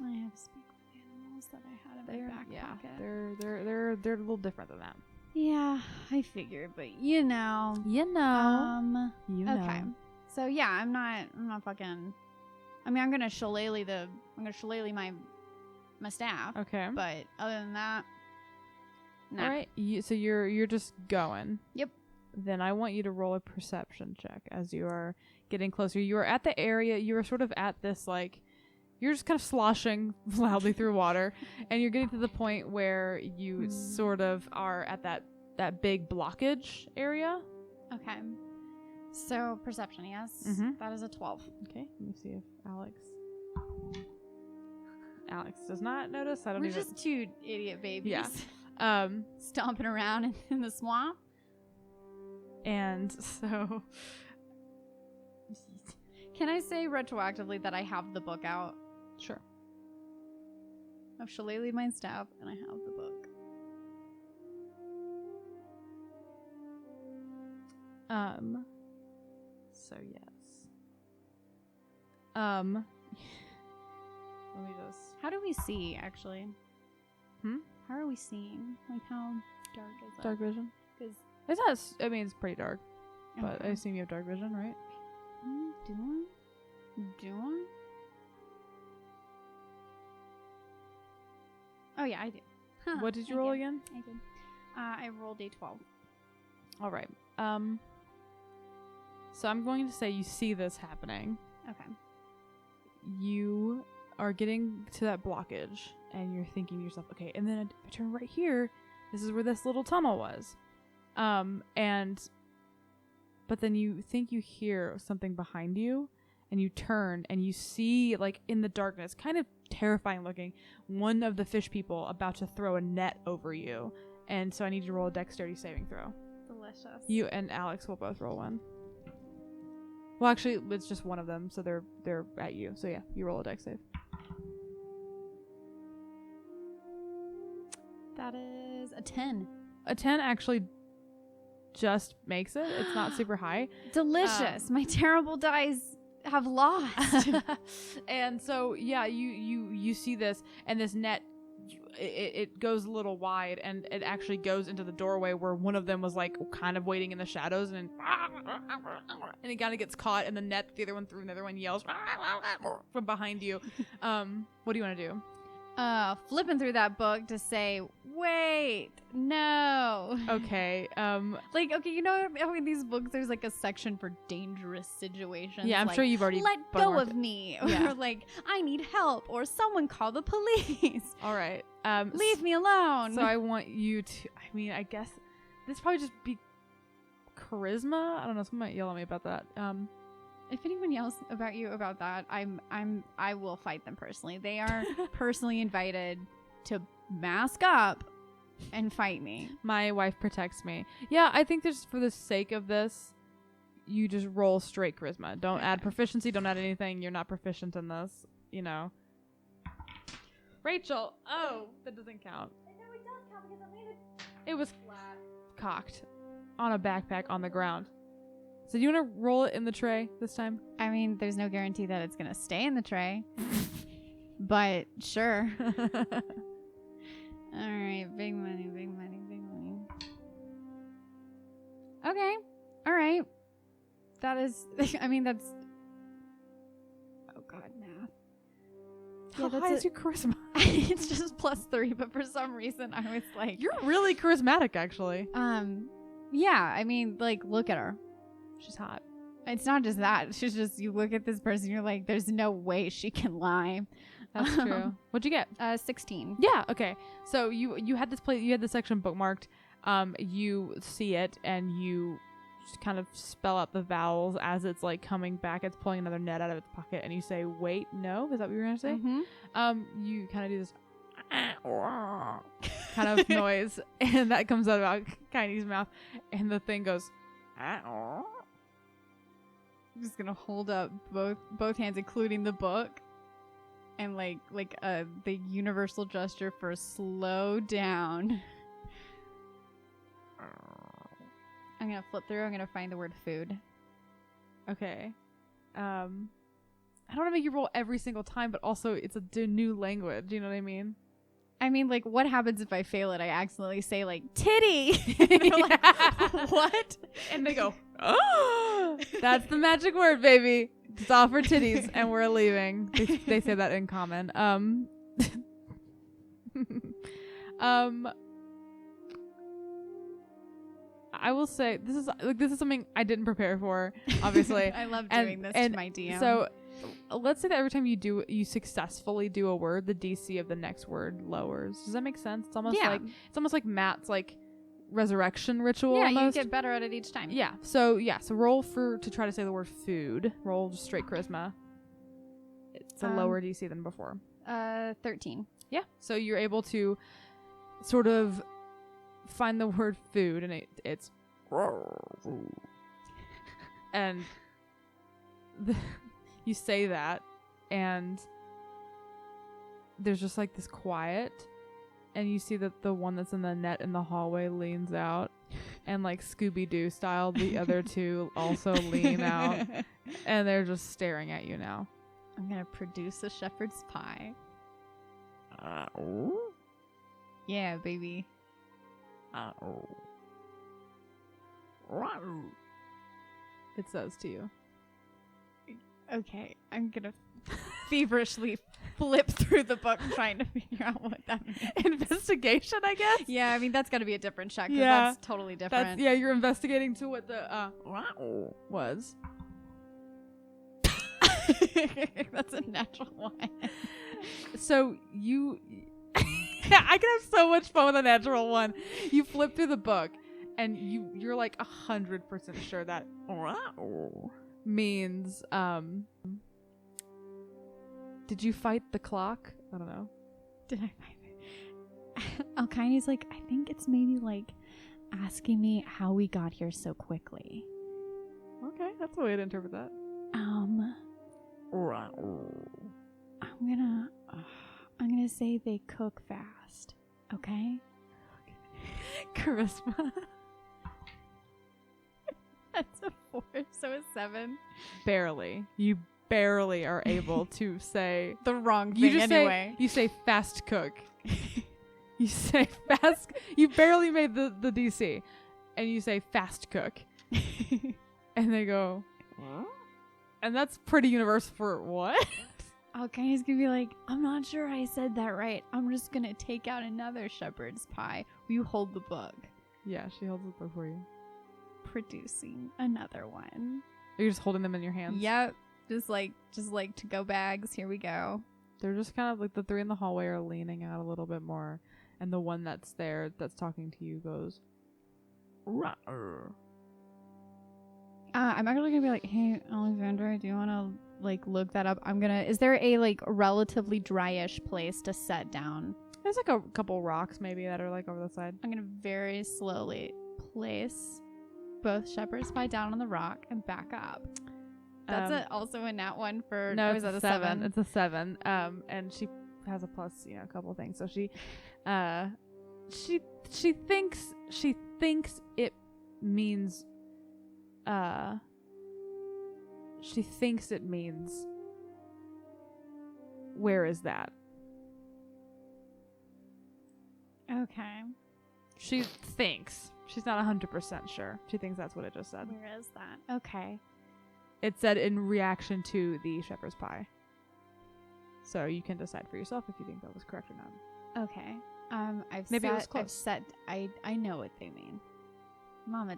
I have speak with animals that I had in my back pocket. They're a little different than that. Yeah, I figured, but you know. Okay. So yeah, I'm not fucking. I mean, I'm gonna shillelagh my staff. Okay. But other than that, nah. All right. So you're just going. Yep. Then I want you to roll a perception check as you are getting closer. You are at the area. You are sort of at this like. You're just kind of sloshing loudly through water, and you're getting to the point where you sort of are at that big blockage area. Okay. So perception, yes. Mm-hmm. That is a 12. Okay. Let me see if Alex does not notice. We're just two idiot babies. Yeah. Stomping around in the swamp. And so. Can I say retroactively that I have the book out? Sure. I've shillelagh'd my staff, and I have the book. So yes. Let me just. How do we see, actually? How are we seeing? Like, how dark is it? Dark vision. Because it's not. I mean, it's pretty dark, but okay. I assume you have dark vision, right? Do I? Oh yeah, I do. Huh, What did you roll again? I did. I rolled a 12. All right. So I'm going to say you see this happening. Okay. You are getting to that blockage, and you're thinking to yourself, okay, and then I turn right here. This is where this little tunnel was. But then you think you hear something behind you, and you turn, and you see, like, in the darkness, kind of terrifying looking, one of the fish people about to throw a net over you. And so I need you to roll a dexterity saving throw. Delicious. You and Alex will both roll one. Well, actually, it's just one of them, so they're at you. So yeah, you roll a dex save. That is a 10. A 10 actually just makes it. It's not super high. Delicious. My terrible dice have lost. And so yeah, you see this, and this net, it goes a little wide, and it actually goes into the doorway where one of them was like kind of waiting in the shadows, and it kind of gets caught in the net the other one threw, and the other one yells from behind you. What do you want to do? flipping through that book to say, wait, no. Okay. Like, okay, you know how in these books there's like a section for dangerous situations? Yeah, I'm like, sure you've already let go bookmarked of it. me. Yeah. Or like, I need help. Or someone call the police. All right. Leave me alone. So I want you to, I mean, I guess this probably just be charisma. I don't know. Someone might yell at me about that. If anyone yells about you about that, I will fight them personally. They are personally invited to mask up and fight me. My wife protects me. Yeah, I think just for the sake of this, you just roll straight charisma. Don't add proficiency. Don't add anything. You're not proficient in this. You know. Rachel. Oh, that doesn't count. No, it does count because I made it It was flat. cocked on a backpack on the ground. So do you want to roll it in the tray this time? I mean, there's no guarantee that it's going to stay in the tray. But sure. All right. Big money, big money, big money. Okay. All right. That is, I mean, that's, oh God, math. How high is your charisma? It's just +3, but for some reason I was like, You're really charismatic, actually. yeah, I mean, like, look at her. She's hot. It's not just that. She's just, you look at this person, you're like, there's no way she can lie. That's true. What'd you get? 16. Yeah. Okay. So you had this place. You had this section bookmarked. You see it, and you just kind of spell out the vowels as it's like coming back. It's pulling another net out of its pocket, and you say, "Wait, no." Is that what you were gonna say? Mm-hmm. You kind of do this kind of noise, and that comes out of Alkyne's mouth, and the thing goes. I'm just gonna hold up both hands, including the book, and like the universal gesture for slow down. I'm gonna flip through. I'm gonna find the word food. Okay. I don't want to make you roll every single time, but also it's a new language. You know what I mean? I mean, like, what happens if I fail it? I accidentally say, like, titty. And you're like, what? And they go, oh, that's the magic word, baby. It's all for titties, and we're leaving. They say that in common. I will say this is something I didn't prepare for, obviously. I love doing this to my DM. So let's say that every time you successfully do a word, the DC of the next word lowers. Does that make sense? It's almost like Matt's like resurrection ritual. Yeah, almost. you get better at it each time. Yeah. So roll to try to say the word food. Roll just straight charisma. It's a lower DC than before. 13. Yeah. So you're able to sort of find the word food, and it's and you say that, and there's just like this quiet, and you see that the one that's in the net in the hallway leans out, and like Scooby-Doo style, the other two also lean out, and they're just staring at you now. I'm gonna produce a shepherd's pie. Yeah, baby. It says to you. Okay, I'm gonna feverishly flip through the book trying to figure out what that means. Investigation, I guess? Yeah, I mean, that's got to be a different check. Yeah. That's totally different. You're investigating to what the was. That's a natural one. So you... I can have so much fun with a natural one. You flip through the book, and you're like 100% sure that means did you fight the clock? I don't know. Did I find it? Alkyne's like, I think it's maybe like asking me how we got here so quickly. Okay, that's a way to interpret that. I'm gonna say they cook fast. Okay? Charisma. That's a 4, so a 7. Barely. You barely are able to say the wrong thing anyway. You say fast cook. You say fast. You barely made the DC, and you say fast cook, and they go, and that's pretty universal for what? Alkyne's gonna be like, I'm not sure I said that right. I'm just gonna take out another shepherd's pie. Will you hold the book? Yeah, she holds the book for you. Producing another one. You're just holding them in your hands? Yep. Just like to-go bags. Here we go. They're just kind of like the three in the hallway are leaning out a little bit more. And the one that's there that's talking to you goes, "Rawr." I'm actually gonna be like, hey, Alexandra, do you want to like look that up? Is there a like relatively dryish place to set down? There's like a couple rocks maybe that are like over the side. I'm gonna very slowly place both shepherd's pie down on the rock and back up. That's also a nat one for no, is it's that a 7. It's a 7. And she has a plus, a couple of things. So she thinks it means she thinks it means where is that? Okay. She thinks. She's not 100% sure. She thinks that's what it just said. Where is that? Okay. It said in reaction to the shepherd's pie. So you can decide for yourself if you think that was correct or not. Okay. I know what they mean. Mama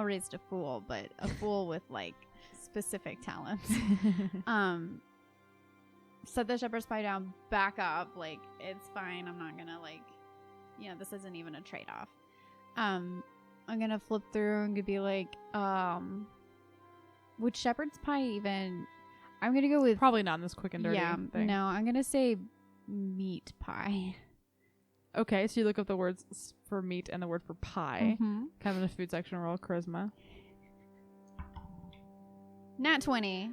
raised a fool, but a fool with like specific talents. Set the shepherd's pie down, back up, like it's fine. I'm not gonna this isn't even a trade-off. I'm gonna flip through and be like, would shepherd's pie even? I'm gonna go with probably not in this quick and dirty thing. No, I'm gonna say meat pie. Okay, so you look up the words for meat and the word for pie. Mm-hmm. Kind of in a food section roll, charisma. Nat 20.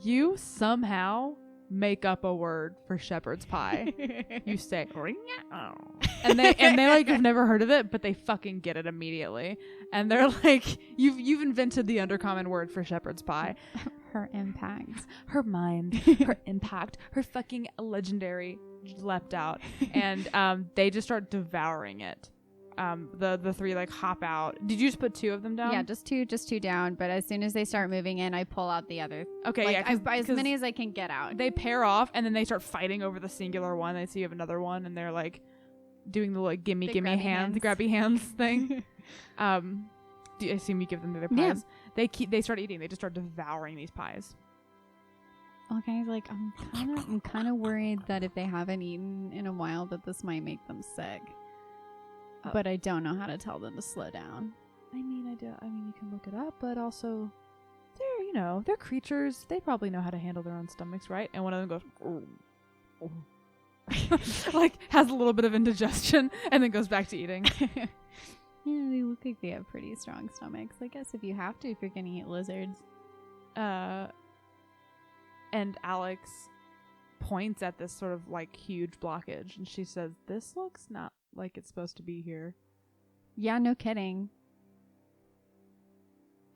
You somehow make up a word for shepherd's pie. You say, and they like have never heard of it, but they fucking get it immediately. And they're like, you've invented the undercommon word for shepherd's pie. Her impact, her mind, her impact, her fucking legendary leapt out, and they just start devouring it. The three like hop out. Did you just put 2 of them down? Yeah, just two down. But as soon as they start moving in, I pull out the other. Okay, yeah, as many as I can get out. They pair off, and then they start fighting over the singular one. They see you have another one, and they're like doing the like gimme grabby hands thing. Do you assume you give them the other pies? Yeah. They start eating. They just start devouring these pies. Okay, like I'm kind of worried that if they haven't eaten in a while, that this might make them sick. But I don't know how to tell them to slow down. I mean, you can look it up, but also, they're creatures. They probably know how to handle their own stomachs, right? And one of them goes, like has a little bit of indigestion, and then goes back to eating. Yeah, they look like they have pretty strong stomachs. I guess if you have to, if you're gonna eat lizards. And Alex points at this sort of like huge blockage, and she says, "This looks not like it's supposed to be here." Yeah, no kidding.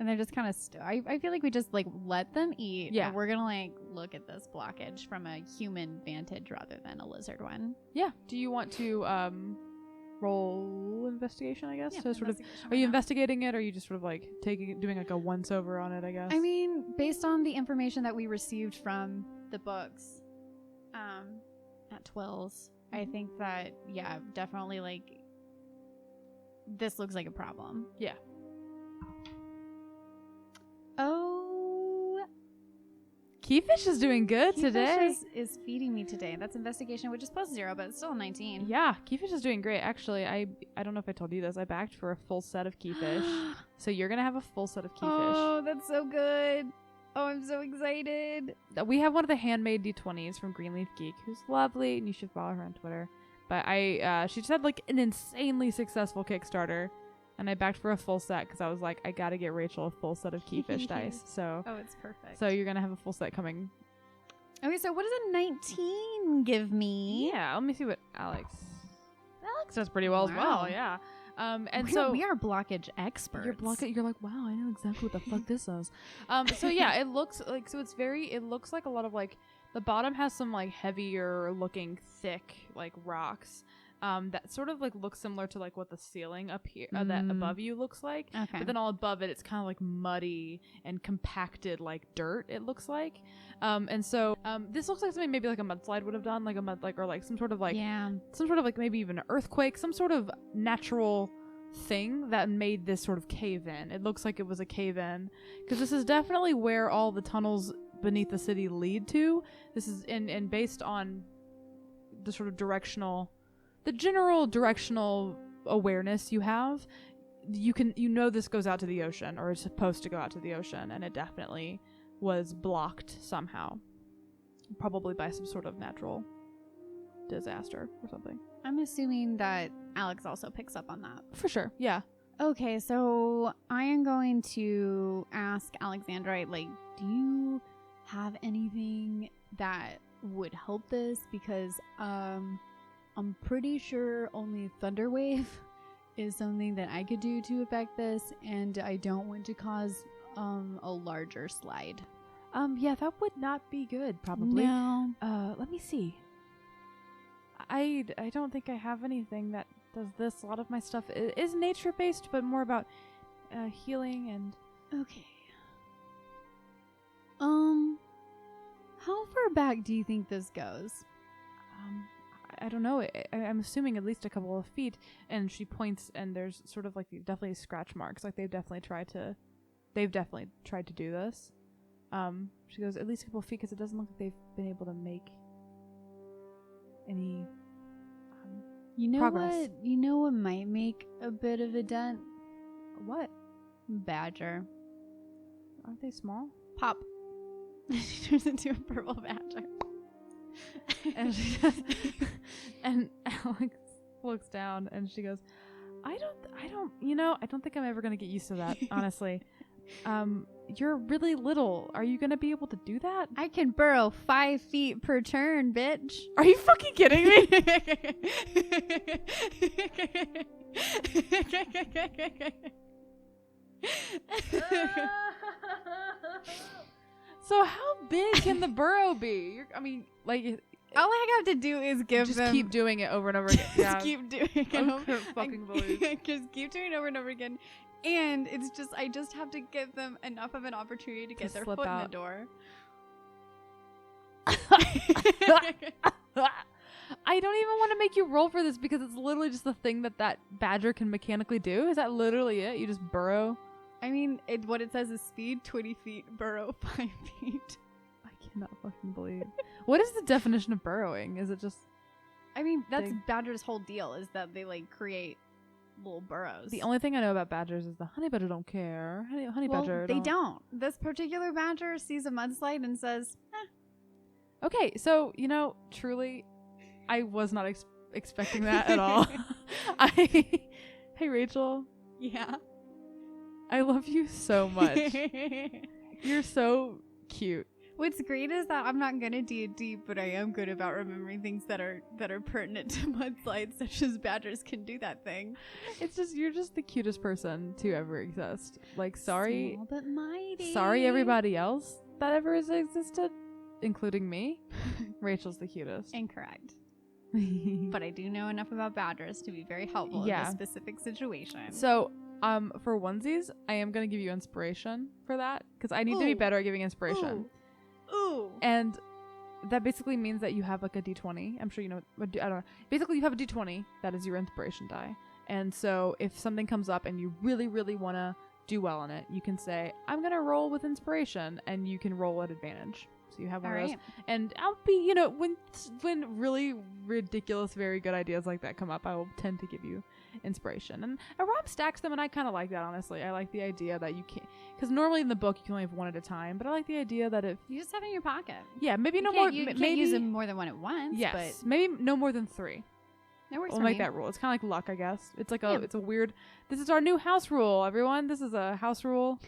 And they're just kind of I feel like we just like let them eat. Yeah, and we're gonna like look at this blockage from a human vantage rather than a lizard one. Yeah. Do you want to roll investigation, I guess? Yeah, so sort of, are you investigating it, or are you just sort of like doing like a once over on it, I guess? I mean, based on the information that we received from the books at Twills, I think that, yeah, definitely like this looks like a problem. Yeah. Oh, Keyfish is doing good today. Is feeding me today. That's investigation, which is plus 0, but it's still a 19. Yeah, Keyfish is doing great. Actually, I don't know if I told you this. I backed for a full set of Keyfish. So you're going to have a full set of Keyfish. Oh, that's so good. Oh, I'm so excited. We have one of the handmade D20s from Greenleaf Geek, who's lovely, and you should follow her on Twitter. But she just had like an insanely successful Kickstarter, and I backed for a full set because I was like, I got to get Rachel a full set of Keyfish dice. So oh, it's perfect. So you're going to have a full set coming. Okay, so what does a 19 give me? Yeah, let me see what Alex does pretty well as well. Yeah. We are blockage experts. You're like, wow, I know exactly what the fuck this is. So yeah, it looks like a lot of like the bottom has some like heavier looking thick like rocks that sort of like looks similar to like what the ceiling up here that above you looks like. Okay. But then all above it, it's kind of like muddy and compacted like dirt. It looks like, and so this looks like something maybe like a mudslide would have done, like a mud like or like some sort of like maybe even an earthquake, some sort of natural thing that made this sort of cave in. It looks like it was a cave in because this is definitely where all the tunnels beneath the city lead to. This is and based on the sort of general directional awareness you have, you know this goes out to the ocean or is supposed to go out to the ocean, and it definitely was blocked somehow, probably by some sort of natural disaster or something. I'm assuming that Alex also picks up on that. For sure, yeah. Okay, so I am going to ask Alexandrite, like, do you have anything that would help this? Because I'm pretty sure only Thunderwave is something that I could do to affect this, and I don't want to cause a larger slide. Yeah, that would not be good, probably. No. Let me see. I don't think I have anything that does this. A lot of my stuff is nature-based, but more about healing and... Okay. How far back do you think this goes? I don't know. I'm assuming at least a couple of feet. And she points, and there's sort of like definitely scratch marks. Like they've definitely tried to do this. She goes at least a couple of feet because it doesn't look like they've been able to make any progress. What? You know what might make a bit of a dent? What? Badger. Aren't they small? Pop. She turns into a purple badger. And she does, and Alex looks down and she goes, I don't think I'm ever gonna get used to that, honestly. You're really little. Are you gonna be able to do that? I can burrow 5 feet per turn, bitch. Are you fucking kidding me? So how big can the burrow be? All I have to do is give them... keep doing it over and over again. Yeah. Just keep doing it. I can't fucking believe. Just keep doing it over and over again. And it's just, I just have to give them enough of an opportunity to get their foot in the door. I don't even want to make you roll for this because it's literally just the thing that badger can mechanically do. Is that literally it? You just burrow? I mean, what it says is speed 20 feet, burrow 5 feet. I cannot fucking believe. What is the definition of burrowing? Is it just... I mean, that's badger's whole deal, is that they, like, create little burrows. The only thing I know about badgers is the honey badger don't care. Honey badger they don't. This particular badger sees a mudslide and says, eh. Okay, so, truly, I was not expecting that at all. Hey, Rachel. Yeah? I love you so much. You're so cute. What's great is that I'm not good at D&D, but I am good about remembering things that are pertinent to mudslides, such as badgers can do that thing. It's just, you're just the cutest person to ever exist. Like, sorry. Small but mighty. Sorry everybody else that ever has existed, including me. Rachel's the cutest. Incorrect. But I do know enough about badgers to be very helpful in this specific situation. So, for onesies, I am going to give you inspiration for that, because I need to be better at giving inspiration. Ooh. And that basically means that you have like a d20. I'm sure you know. I don't know. Basically, you have a d20 that is your inspiration die. And so if something comes up and you really, really want to do well on it, you can say, I'm going to roll with inspiration, and you can roll at advantage. So you have one of those. And I'll be, when really ridiculous, very good ideas like that come up, I will tend to give you inspiration. And Rob stacks them, and I kind of like that, honestly. I like the idea that you can't, because normally in the book you can only have one at a time, but I like the idea that if you just have it in your pocket. Yeah, maybe no more. You can't use them more than one at once. Yes, but maybe no more than 3. That works We'll for make me. that rule. It's kind of like luck, I guess. It's like it's a weird. This is our new house rule, everyone. This is a house rule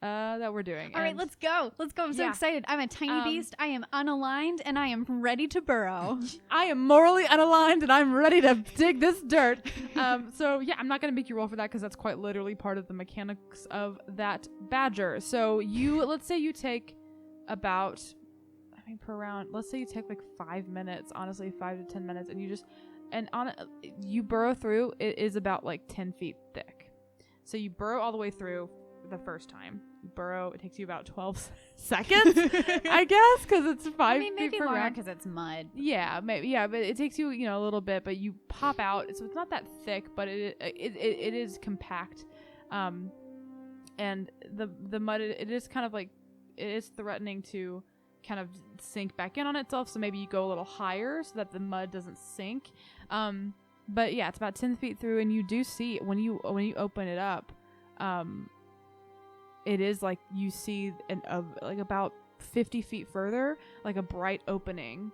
that we're doing. All right, let's go. I'm so excited. I'm a tiny beast. I am unaligned, and I am ready to burrow. I am morally unaligned, and I'm ready to dig this dirt. So yeah, I'm not gonna make you roll for that because that's quite literally part of the mechanics of that badger. So let's say you take about, per round. Let's say you take like 5 minutes, honestly, 5 to 10 minutes, and you just. and you burrow through. It is about like 10 feet thick. So you burrow all the way through the first time. You burrow. It takes you about 12 seconds, I guess, because it's 5 feet maybe per longer round. because it's mud. Yeah, maybe. Yeah, but it takes you, a little bit. But you pop out, so it's not that thick, but it is compact. And the mud, it is kind of like, it is threatening to kind of sink back in on itself. So maybe you go a little higher so that the mud doesn't sink. But yeah, it's about 10 feet through, and you do see when you open it up, it is like you see like about 50 feet further, like a bright opening,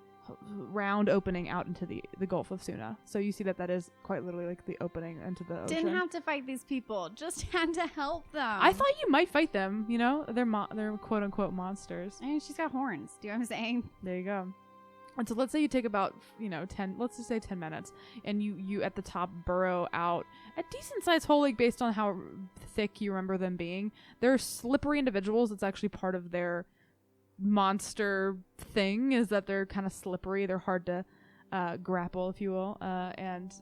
round opening out into the Gulf of Suna. So you see that is quite literally like the opening into the ocean. Didn't have to fight these people, just had to help them. I thought you might fight them. They're quote unquote monsters. I mean, she's got horns. Do you know what I'm saying? There you go. And so let's say you take about 10, let's just say 10 minutes, and you at the top burrow out a decent sized hole, like based on how thick you remember them being. They're slippery individuals. It's actually part of their monster thing, is that they're kind of slippery. They're hard to grapple, if you will, and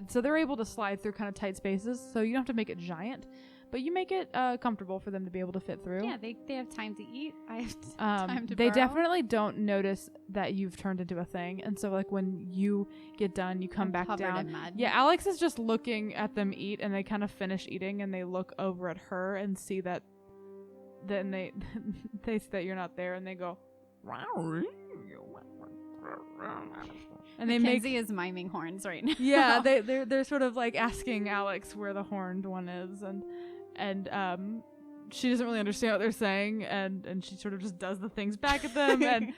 so they're able to slide through kind of tight spaces. So you don't have to make it giant, but you make it comfortable for them to be able to fit through. Yeah, they have time to eat. I have time to They burrow. definitely don't notice that you've turned into a thing, and so like when you get done, you come back covered down. in mud. Yeah, Alex is just looking at them eat, and they kind of finish eating, and they look over at her and see that. Then they they see that you're not there, and they go. And they Mackenzie is miming horns right now. Yeah, they're sort of like asking Alex where the horned one is, and she doesn't really understand what they're saying, and she sort of just does the things back at them, and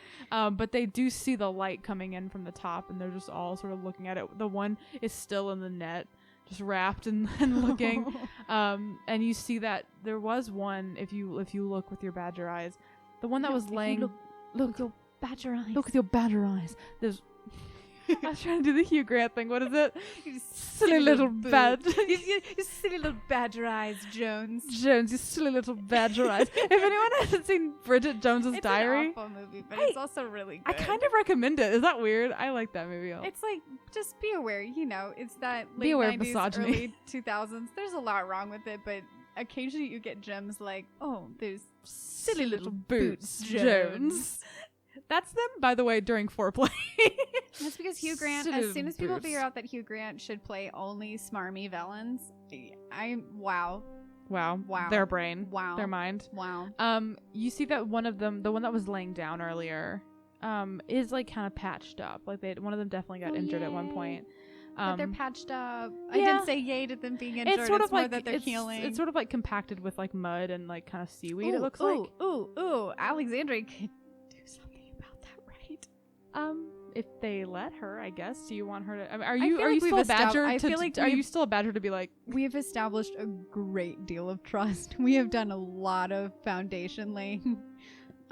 but they do see the light coming in from the top, and they're just all sort of looking at it. The one is still in the net, just wrapped and looking, and you see that there was one, if you look with your badger eyes, the one that was laying. Look with your badger eyes. Look with your badger eyes. There's. I was trying to do the Hugh Grant thing. What is it? You silly little bad. you silly little badger eyes, Jones. Jones, you silly little badger eyes. If anyone hasn't seen Bridget Jones's Diary, it's an awful movie, but it's also really good. I kind of recommend it. Is that weird? I like that movie. It's like, just be aware. It's that late Be aware of 90s, misogyny. early 2000s. There's a lot wrong with it, but occasionally you get gems like, oh, there's silly little boots, Jones. That's them, by the way, during foreplay. That's because Hugh Grant, Silly as soon as people boots. figure out that Hugh Grant should play only smarmy villains, wow. Their brain, Wow. their mind. Wow. You see that one of them, the one that was laying down earlier, is like kind of patched up. Like one of them definitely got injured at one point. But they're patched up. I yeah. didn't say yay to them being injured. It's sort of more like that they're healing. It's sort of like compacted with like mud and like kind of seaweed. It looks like. like. Ooh. Alexandra could do something about that, right? If they let her, I guess. Do you want her to? I mean, are feel you like still a we've badger? I feel like are you still a badger to be like? We have established a great deal of trust. We have done a lot of foundation laying.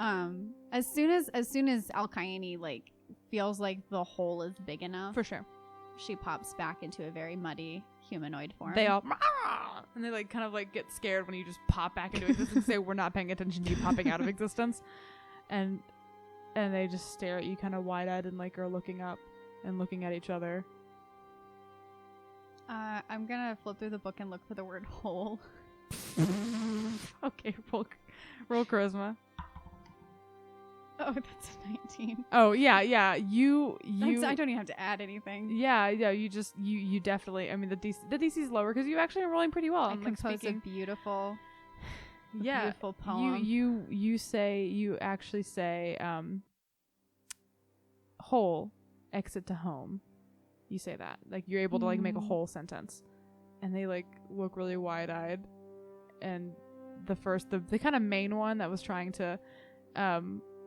As soon as Alkyone like feels like the hole is big enough, For sure. she pops back into a very muddy humanoid form. They all and they like kind of like get scared when you just pop back into existence and say we're not paying attention to you popping out of existence, and they just stare at you kind of wide-eyed and like are looking up and looking at each other. I'm gonna flip through the book and look for the word hole. Okay, roll charisma. Oh, that's a 19. Oh yeah. You. I don't even have to add anything. Yeah. You definitely. I mean, the DC is lower because you actually are rolling pretty well. I I'm like composed speaking. a beautiful poem. You actually say whole exit to home. You say that like you're able to like make a whole sentence, and they like look really wide-eyed, and the kind of main one that was trying to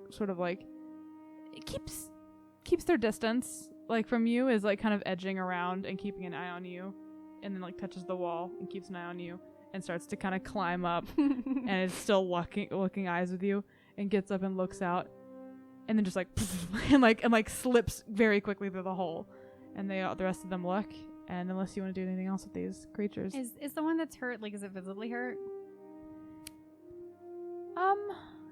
sort of like it keeps their distance like from you is like kind of edging around and keeping an eye on you, and then like touches the wall and keeps an eye on you and starts to kind of climb up and is still looking eyes with you and gets up and looks out and then just like and slips very quickly through the hole, and the rest of them look, and unless you want to do anything else with these creatures, is the one that's hurt, like, is it visibly hurt?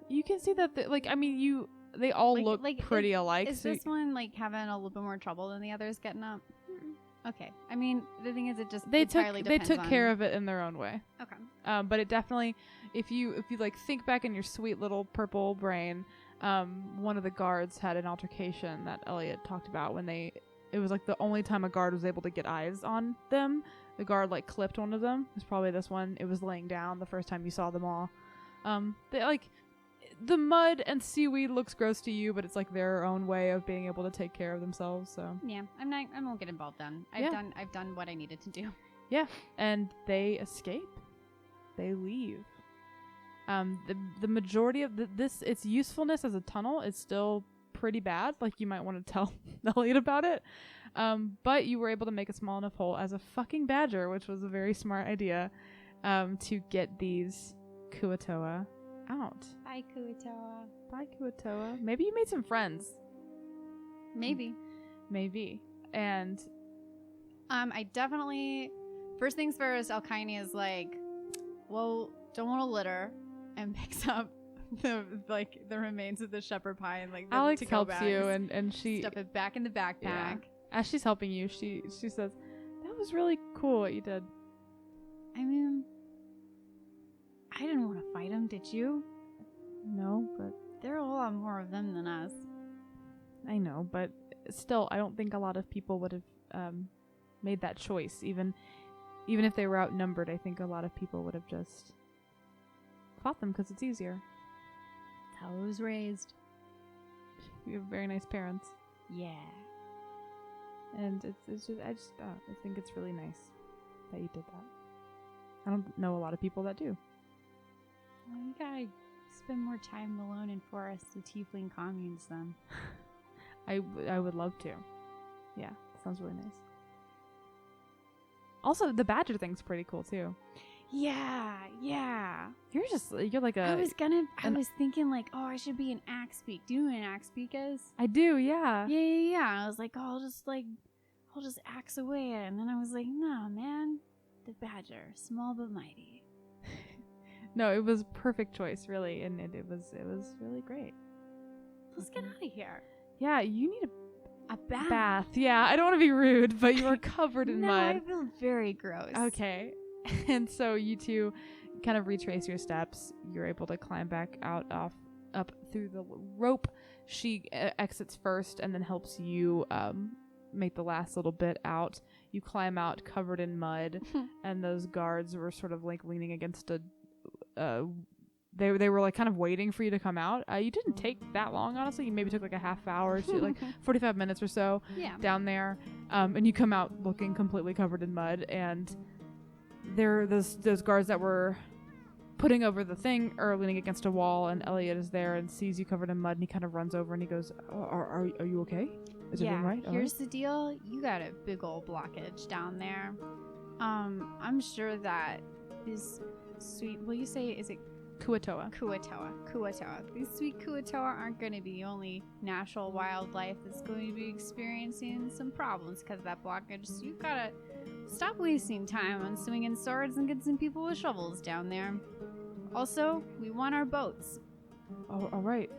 you can see that they all look like pretty alike. Is this one like having a little bit more trouble than the others getting up? Okay. I mean, the thing is, it just They entirely depends took on... care of it in their own way. Okay. But it definitely, if you like think back in your sweet little purple brain, one of the guards had an altercation that Elliot talked about when it was like the only time a guard was able to get eyes on them. The guard like clipped one of them. It was probably this one. It was laying down the first time you saw them all. They like the mud and seaweed looks gross to you, but it's like their own way of being able to take care of themselves. So yeah, I won't get involved then. I've done what I needed to do. Yeah, and they escape. They leave. The majority of its usefulness as a tunnel is still pretty bad. Like you might want to tell Elliot about it. But you were able to make a small enough hole as a fucking badger, which was a very smart idea, to get these Kuatoa out. Bye, Kuatoa. Bye, Kuatoa. Maybe you made some friends. Maybe. And I definitely, first things first, Alkyone is like, well, don't want to litter, and picks up the remains of the shepherd pie and like the Alex to-go helps bags, you and she stuff it back in the backpack. Yeah. As she's helping you, she says, "That was really cool what you did." I mean, I didn't want to fight them, did you? No, but there are a lot more of them than us. I know, but still, I don't think a lot of people would have made that choice. Even if they were outnumbered, I think a lot of people would have just fought them because it's easier. That's how I was raised. You have very nice parents. Yeah. And it's just I think it's really nice that you did that. I don't know a lot of people that do. Well, you gotta spend more time alone in forests with tiefling communes then. I would love to. Yeah, sounds really nice. Also, the badger thing's pretty cool too. Yeah. You're like a. I was thinking like, oh, I should be an axe beak. Do you know what an axe beak is? I do, yeah. Yeah. I was like, oh, I'll just axe away at it. And then I was like, no, man, the badger, small but mighty. No, it was a perfect choice, really, and it was really great. Let's get out of here. Yeah, you need a bath. Bath. Yeah, I don't want to be rude, but you are covered in no, mud. I feel very gross. Okay. And so you two kind of retrace your steps. You're able to climb back up through the rope. She exits first and then helps you make the last little bit out. You climb out covered in mud, and those guards were sort of like leaning against a they were like kind of waiting for you to come out. You didn't take that long, honestly. You maybe took like a half hour to like 45 minutes or so down there. And you come out looking completely covered in mud, and there are those guards that were putting over the thing or leaning against a wall, and Elliot is there and sees you covered in mud, and he kind of runs over and he goes, are you okay? Is everything right? Here's the deal. You got a big old blockage down there. I'm sure that this sweet, will you say, is it Kuatoa. These sweet Kuatoa aren't going to be the only natural wildlife that's going to be experiencing some problems because of that blockage. So you've got to stop wasting time on swinging swords and get some people with shovels down there. Also, we want our boats. Oh, all right.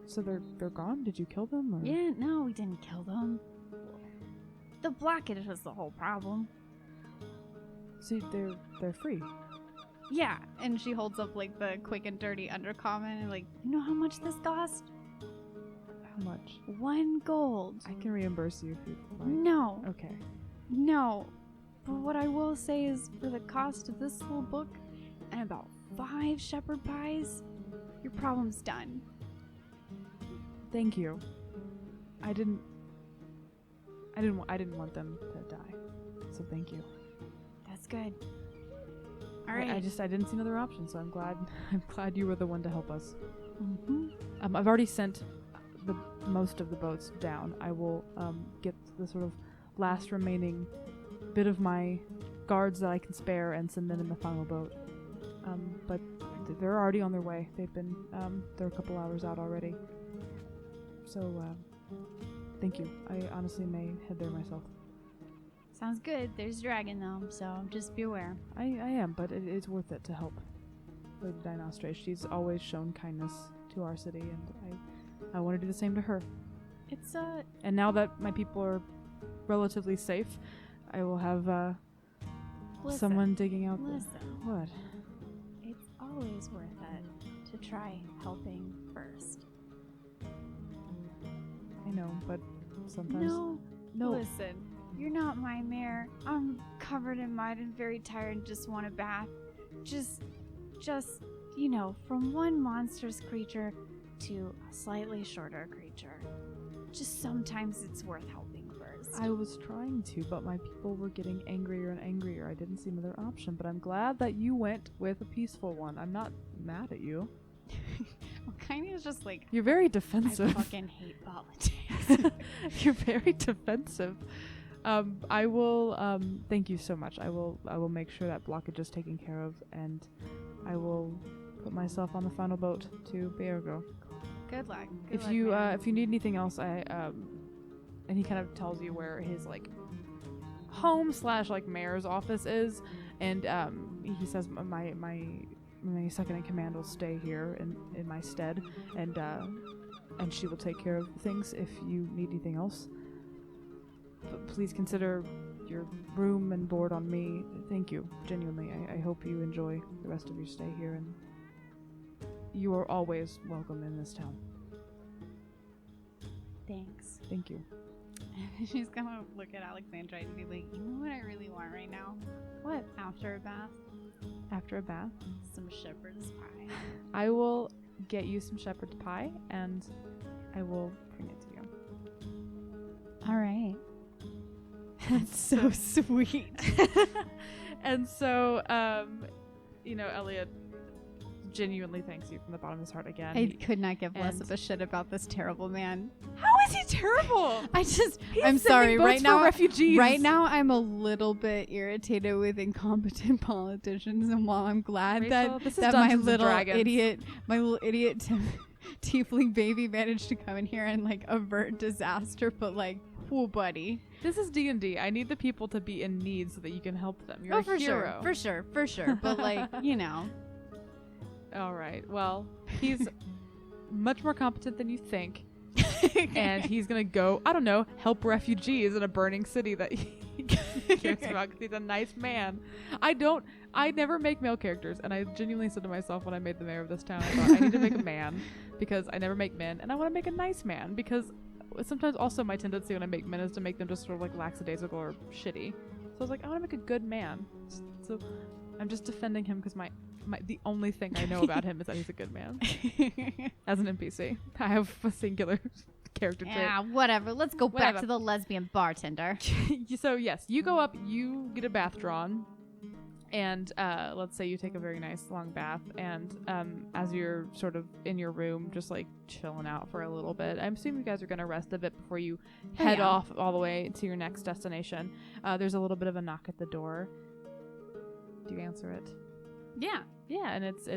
So they're gone? Did you kill them? Or? Yeah, no, we didn't kill them. The blockage was the whole problem. See, they're free. Yeah, and she holds up like the quick and dirty Undercommon and like, you know how much this cost? How much? 1 gold. I can reimburse you if you like. No. Okay. No. But what I will say is for the cost of this little book and about 5 shepherd pies, your problem's done. Thank you. I didn't want them to die. So thank you. That's good. All right. I didn't see another option, so I'm glad you were the one to help us. Mm-hmm. I've already sent most of the boats down. I will get the sort of last remaining bit of my guards that I can spare and send them in the final boat. But they're already on their way. They're a couple hours out already. So thank you. I honestly may head there myself. Sounds good. There's Dragon though, so just be aware. I am, but it's worth it to help Lady Dinostre. She's always shown kindness to our city, and I want to do the same to her. It's And now that my people are relatively safe. I will have Listen, someone digging out listen. what? It's always worth it to try helping first. I know, but sometimes No. Listen, you're not my mare. I'm covered in mud and very tired and just want a bath. Just, from one monstrous creature to a slightly shorter creature. Just sometimes it's worth helping first. I was trying to, but my people were getting angrier and angrier. I didn't see another option, but I'm glad that you went with a peaceful one. I'm not mad at you. Kind of just like, You're very I defensive. fucking hate politics. You're very defensive. I will thank you so much. I will make sure that blockage is taken care of, and I will put myself on the final boat to Beargo. Good luck. If you need anything else, and he kind of tells you where his like home / like mayor's office is, and he says my second in command will stay here in my stead, and she will take care of things if you need anything else. But please consider your room and board on me. Thank you, genuinely. I hope you enjoy the rest of your stay here, and you are always welcome in this town. Thanks. Thank you. She's gonna look at Alexandra and be like, you know what I really want right now? What? After a bath? After a bath? Some shepherd's pie. I will get you some shepherd's pie, and I will bring it to you. All right. That's so sweet. And so, Elliot genuinely thanks you from the bottom of his heart again. I could not give less and- of a shit about this terrible man. How is he terrible? I'm sending sorry. boats Right for now, refugees. Right now, I'm a little bit irritated with incompetent politicians, and while I'm glad Rachel, this is that my Dungeons and little Dragons. idiot tiefling baby managed to come in here and like avert disaster, but like, whoa, buddy. This is D&D. I need the people to be in need so that you can help them. You're a for hero. for sure. But like, All right. Well, he's much more competent than you think. And he's going to go, I don't know, help refugees in a burning city that he cares about because he's a nice man. I never make male characters. And I genuinely said to myself when I made the mayor of this town, I thought I need to make a man because I never make men. And I want to make a nice man because sometimes also my tendency when I make men is to make them just sort of like lackadaisical or shitty. So I was like, I want to make a good man. So I'm just defending him because the only thing I know about him is that he's a good man. As an NPC, I have a singular character trait. Yeah, whatever. Let's go Whatever. back to the lesbian bartender. So yes, you go up, you get a bath drawn, and let's say you take a very nice long bath, and as you're sort of in your room, just like chilling out for a little bit, I'm assuming you guys are gonna rest a bit before you head off all the way to your next destination. There's a little bit of a knock at the door. Do you answer it? Yeah, and it's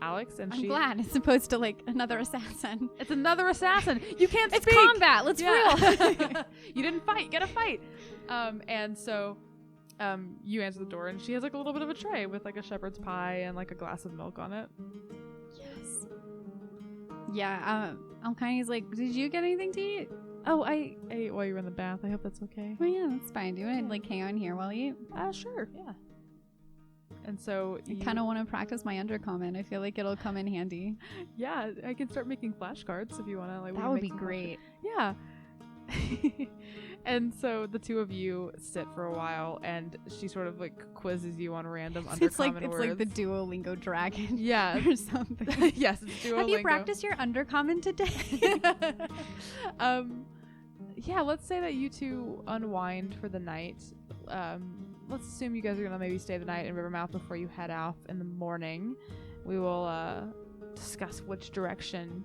Alex, and I'm glad it's supposed to like another assassin. It's another assassin. You can't It's speak. combat. Let's reel. You didn't fight. You gotta fight. And so, you answer the door, and she has like a little bit of a tray with like a shepherd's pie and like a glass of milk on it. Yes. Yeah. Alkyne's like, did you get anything to eat? Oh, I ate while you were in the bath. I hope that's okay. Oh yeah, that's fine. Do you want to like hang on here while you eat? Sure. Yeah. And so I kind of want to practice my undercommon. I feel like it'll come in handy. Yeah, I can start making flashcards if you want to. Like, That would be great. Yeah. And so the two of you sit for a while, and she sort of like quizzes you on random undercommon words. It's like the Duolingo dragon. Yeah. Or something. Yes, it's Duolingo. Have you practiced your undercommon today? Yeah, let's say that you two unwind for the night. Let's assume you guys are gonna maybe stay the night in Rivermouth before you head out in the morning. We will discuss which direction.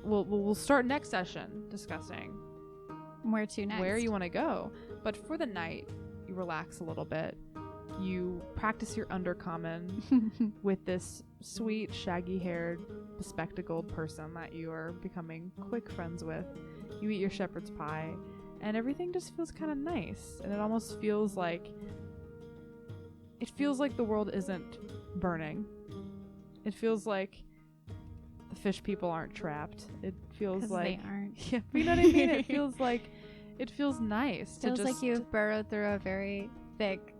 We'll start next session discussing Where to next? where you want to go. But for the night, you relax a little bit. You practice your undercommon with this sweet, shaggy-haired, bespectacled person that you are becoming quick friends with. You eat your shepherd's pie, and everything just feels kind of nice. And it almost feels like... It feels like the world isn't burning. It feels like the fish people aren't trapped. It feels like... they aren't. Yeah, you know what I mean? It It feels nice Feels to just like you've burrowed through a very thick,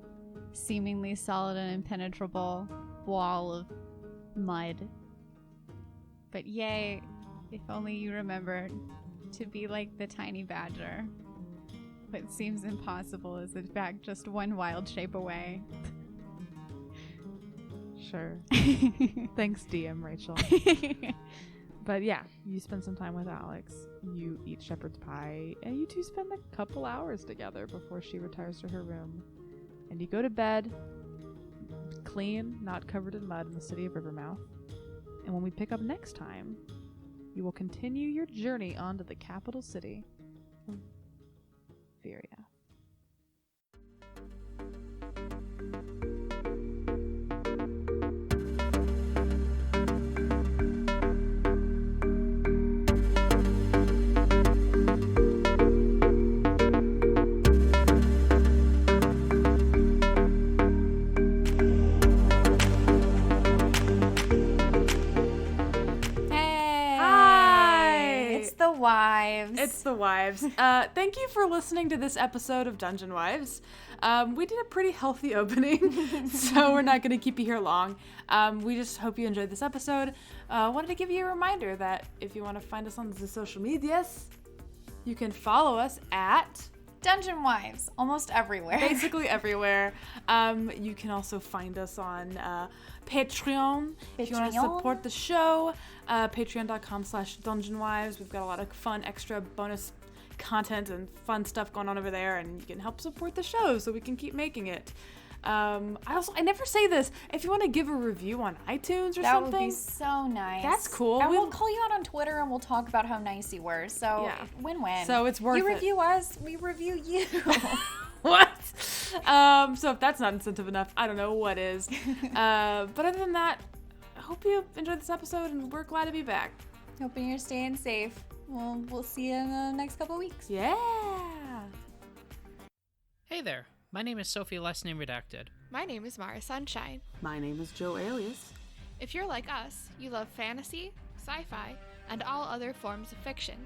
seemingly solid and impenetrable wall of mud. But yay, if only you remembered to be like the tiny badger. What seems impossible is in fact just one wild shape away. Sure. Thanks, DM Rachel. But yeah, you spend some time with Alex. You eat shepherd's pie, and you two spend a couple hours together before she retires to her room. And you go to bed, clean, not covered in mud, in the city of Rivermouth. And when we pick up next time, you will continue your journey onto the capital city of Viria. Wives. It's the wives. Thank you for listening to this episode of Dungeon Wives. We did a pretty healthy opening, so we're not going to keep you here long. We just hope you enjoyed this episode. Wanted to give you a reminder that if you want to find us on the social medias, you can follow us at Dungeon Wives, almost everywhere. basically everywhere. You can also find us on Patreon. If you want to support the show, patreon.com/dungeonwives. We've got a lot of fun extra bonus content and fun stuff going on over there, and you can help support the show so we can keep making it. I never say this. If you want to give a review on iTunes or that something, would be so nice. that's cool. And we'll call you out on Twitter and we'll talk about how nice you were. So Yeah. win-win. So it's worth you it. review us, we review you. What? So if that's not incentive enough, I don't know what is. But other than that, I hope you enjoyed this episode, and we're glad to be back. Hoping you're staying safe. We'll see you in the next couple weeks. Yeah. Hey there, my name is Sophie, last name redacted. My name is Mara Sunshine. My name is Joe Alias. If you're like us, you love fantasy, sci-fi, and all other forms of fiction.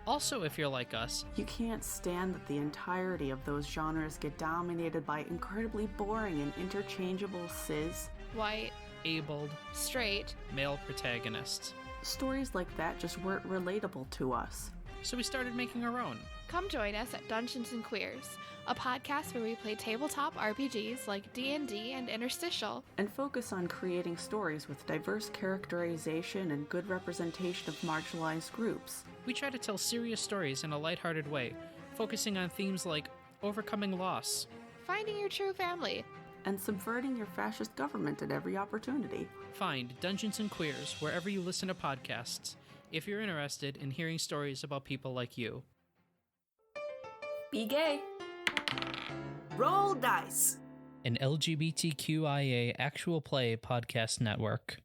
Also, if you're like us, You can't stand that the entirety of those genres get dominated by incredibly boring and interchangeable cis. White, abled, straight, male protagonists. Stories like that just weren't relatable to us. So we started making our own. come join us at Dungeons and Queers, a podcast where we play tabletop RPGs like D&D and Interstitial. And focus on creating stories with diverse characterization and good representation of marginalized groups. We try to tell serious stories in a lighthearted way, focusing on themes like overcoming loss, Finding your true family. And subverting your fascist government at every opportunity. Find Dungeons and Queers wherever you listen to podcasts, if you're interested in hearing stories about people like you. Be gay. Roll dice. An LGBTQIA actual play podcast network.